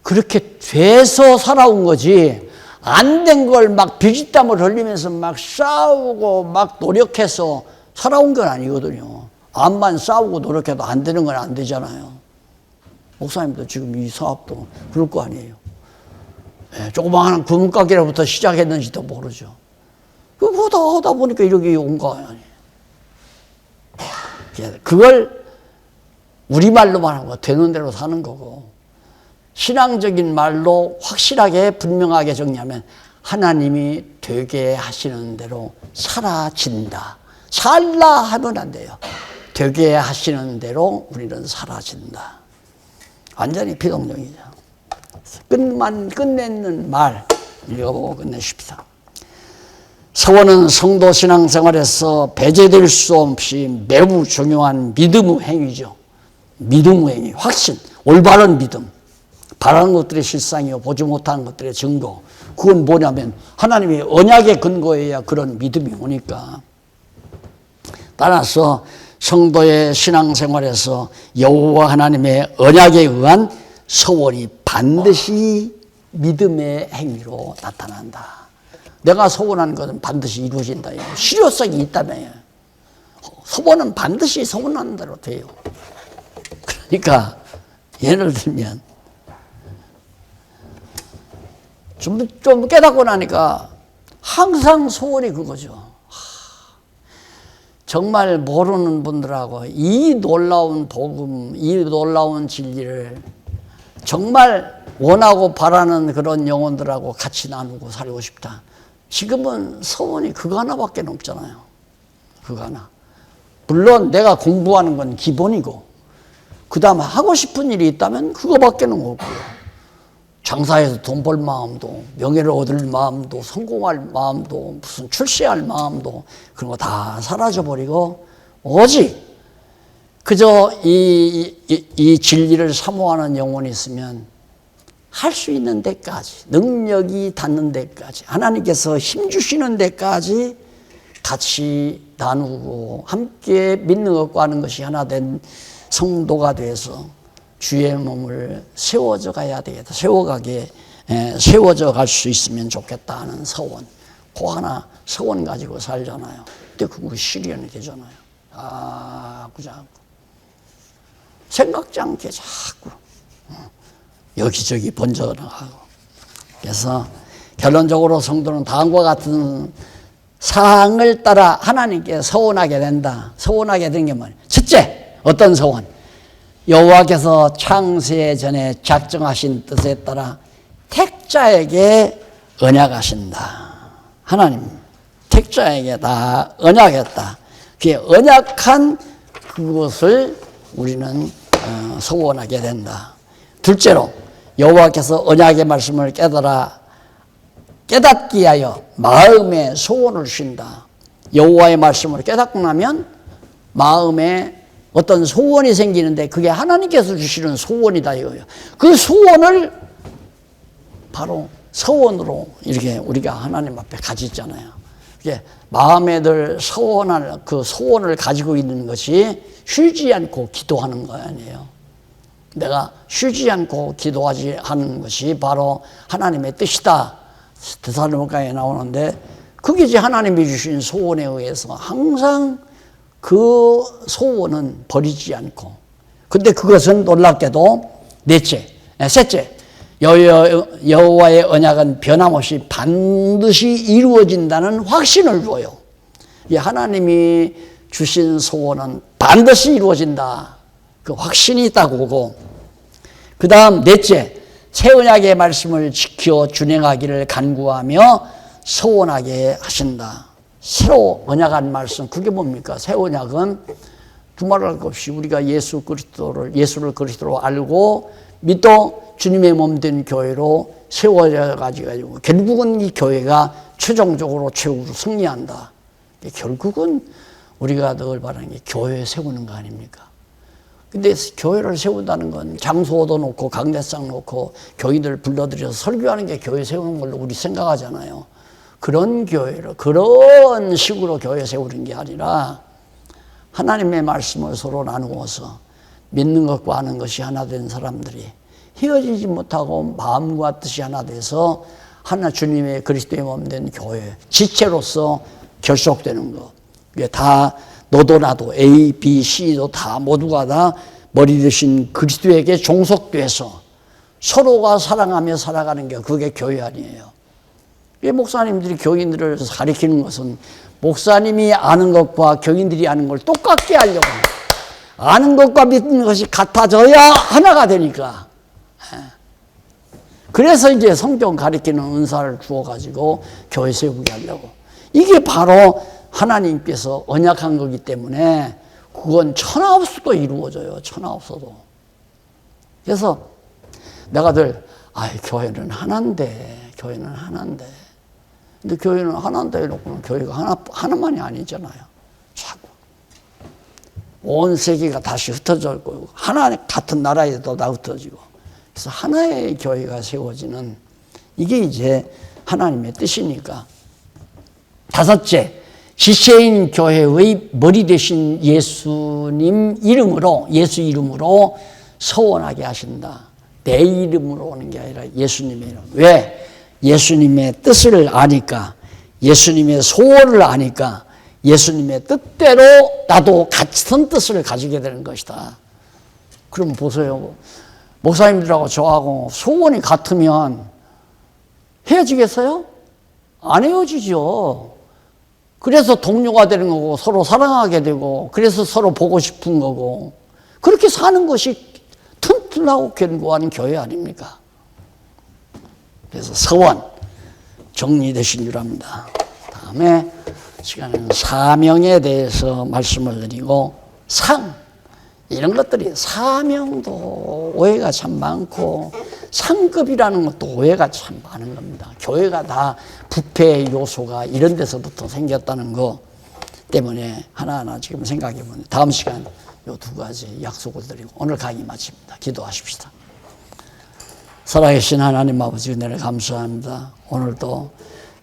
그렇게 돼서 살아온 거지 안 된 걸 막 비지땀을 흘리면서 막 싸우고 막 노력해서 살아온 건 아니거든요. 암만 싸우고 노력해도 안 되는 건 안 되잖아요. 목사님도 지금 이 사업도 그럴 거 아니에요. 조그마한 구멍가게로부터 시작했는지도 모르죠. 그거 하다 보니까 이렇게 온 거 아니에요. 그걸 우리말로 말하는 거 되는 대로 사는 거고 신앙적인 말로 확실하게 분명하게 정리하면 하나님이 되게 하시는 대로 사라진다. 살라 하면 안 돼요. 되게 하시는 대로 우리는 사라진다. 완전히 비동정이죠. 끝내는 말 읽어보고 끝내십시다. 서원은 성도 신앙생활에서 배제될 수 없이 매우 중요한 믿음의 행위죠. 믿음의 행위, 확신, 올바른 믿음. 바라는 것들의 실상이요 보지 못하는 것들의 증거. 그건 뭐냐면 하나님의 언약에 근거해야 그런 믿음이 오니까. 따라서 성도의 신앙생활에서 여호와 하나님의 언약에 의한 서원이 반드시 믿음의 행위로 나타난다. 내가 서원한 것은 반드시 이루어진다. 실효성이 있다며요. 서원은 반드시 서원하는 대로 돼요. 그러니까 예를 들면 좀 깨닫고 나니까 항상 소원이 그거죠. 정말 모르는 분들하고 이 놀라운 복음, 이 놀라운 진리를 정말 원하고 바라는 그런 영혼들하고 같이 나누고 살고 싶다. 지금은 소원이 그거 하나밖에 없잖아요. 그거 하나. 물론 내가 공부하는 건 기본이고 그 다음 하고 싶은 일이 있다면 그거밖에 없고요. 장사해서 돈 벌 마음도, 명예를 얻을 마음도, 성공할 마음도, 무슨 출세할 마음도 그런 거 다 사라져버리고 오직 그저 이 진리를 사모하는 영혼이 있으면 할 수 있는 데까지, 능력이 닿는 데까지, 하나님께서 힘 주시는 데까지 같이 나누고 함께 믿는 것과 하는 것이 하나 된 성도가 돼서 주의 몸을 세워져 가야 되겠다. 세워져 갈 수 있으면 좋겠다 하는 서원. 그 하나 서원 가지고 살잖아요. 근데 그거 실현이 되잖아요. 자꾸 생각지 않게 자꾸 여기저기 번져나가고. 그래서 결론적으로 성도는 다음과 같은 사항을 따라 하나님께 서원하게 된다. 서원하게 된 게 뭐냐? 첫째, 어떤 서원? 여호와께서 창세 전에 작정하신 뜻에 따라 택자에게 언약하신다. 하나님, 택자에게 다 언약했다. 그게 언약한 그것을 우리는 서원하게 된다. 둘째로, 여호와께서 언약의 말씀을 깨닫기 위하여 마음에 소원을 주신다. 여호와의 말씀을 깨닫고 나면 마음에 어떤 소원이 생기는데 그게 하나님께서 주시는 소원이다 이거예요. 그 소원을 바로 서원으로 이렇게 우리가 하나님 앞에 가지잖아요. 이게 마음에 들 서원할 그 소원을 가지고 있는 것이 쉬지 않고 기도하는 거 아니에요. 내가 쉬지 않고 기도하지 하는 것이 바로 하나님의 뜻이다. 데살로니가에 나오는데 그게 이제 하나님이 주신 소원에 의해서 항상 그 소원은 버리지 않고, 근데 그것은 놀랍게도 셋째, 여호와의 언약은 변함없이 반드시 이루어진다는 확신을 줘요. 이 하나님이 주신 소원은 반드시 이루어진다. 그 확신이 있다고 보고, 그 다음 넷째, 새 언약의 말씀을 지켜 준행하기를 간구하며 서원하게 하신다. 새로 언약한 말씀, 그게 뭡니까? 새 언약은 두말할 것 없이 우리가 예수를 그리스도로 알고 믿어 주님의 몸 된 교회로 세워져 가지고 결국은 이 교회가 최종적으로 최후로 승리한다. 결국은 우리가 늘 바라는 게 교회 세우는 거 아닙니까? 근데 교회를 세운다는 건 장소도 놓고 강대상 놓고 교인들 불러들여서 설교하는 게 교회 세우는 걸로 우리 생각하잖아요. 그런 교회를 그런 식으로 교회 세우는 게 아니라 하나님의 말씀을 서로 나누어서 믿는 것과 아는 것이 하나 된 사람들이 헤어지지 못하고 마음과 뜻이 하나 돼서 하나 주님의 그리스도의 몸 된 교회 지체로서 결속되는 것. 이게 다 너도 나도 A, B, C도 다 모두가 다 머리 대신 그리스도에게 종속돼서 서로가 사랑하며 살아가는 게 그게 교회 아니에요. 목사님들이 교인들을 가리키는 것은 목사님이 아는 것과 교인들이 아는 걸 똑같게 하려고 해요. 아는 것과 믿는 것이 같아져야 하나가 되니까. 그래서 이제 성경 가리키는 은사를 주어가지고 교회 세우게 하려고. 이게 바로 하나님께서 언약한 거기 때문에 그건 천하 없어도 이루어져요. 천하 없어도. 그래서 내가 늘 교회는 하나인데 근데 교회는 하나인데 해놓고는 교회가 하나만이 아니잖아요. 자꾸 온 세계가 다시 흩어져 있고 하나 같은 나라에도 다 흩어지고, 그래서 하나의 교회가 세워지는 이게 이제 하나님의 뜻이니까. 다섯째, 지체인 교회의 머리 되신 예수 이름으로 서원하게 하신다. 내 이름으로 오는 게 아니라 예수님의 이름. 왜? 예수님의 뜻을 아니까, 예수님의 소원을 아니까, 예수님의 뜻대로 나도 같은 뜻을 가지게 되는 것이다. 그럼 보세요. 목사님들하고 저하고 소원이 같으면 헤어지겠어요? 안 헤어지죠. 그래서 동료가 되는 거고, 서로 사랑하게 되고, 그래서 서로 보고 싶은 거고, 그렇게 사는 것이 튼튼하고 견고한 교회 아닙니까? 그래서 서원 정리되신 줄 압니다. 다음에 시간에는 사명에 대해서 말씀을 드리고, 이런 것들이 사명도 오해가 참 많고 상급이라는 것도 오해가 참 많은 겁니다. 교회가 다 부패의 요소가 이런 데서부터 생겼다는 거 때문에 하나하나 지금 생각해 보면 다음 시간 요 두 가지 약속을 드리고 오늘 강의 마칩니다. 기도하십시다. 살아계신 하나님 아버지 은혜를 감사합니다. 오늘도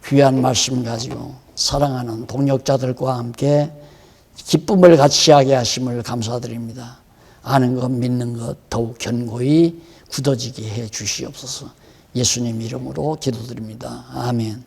귀한 말씀 가지고 사랑하는 동역자들과 함께 기쁨을 같이 하게 하심을 감사드립니다. 아는 것 믿는 것 더욱 견고히 굳어지게 해 주시옵소서. 예수님 이름으로 기도드립니다. 아멘.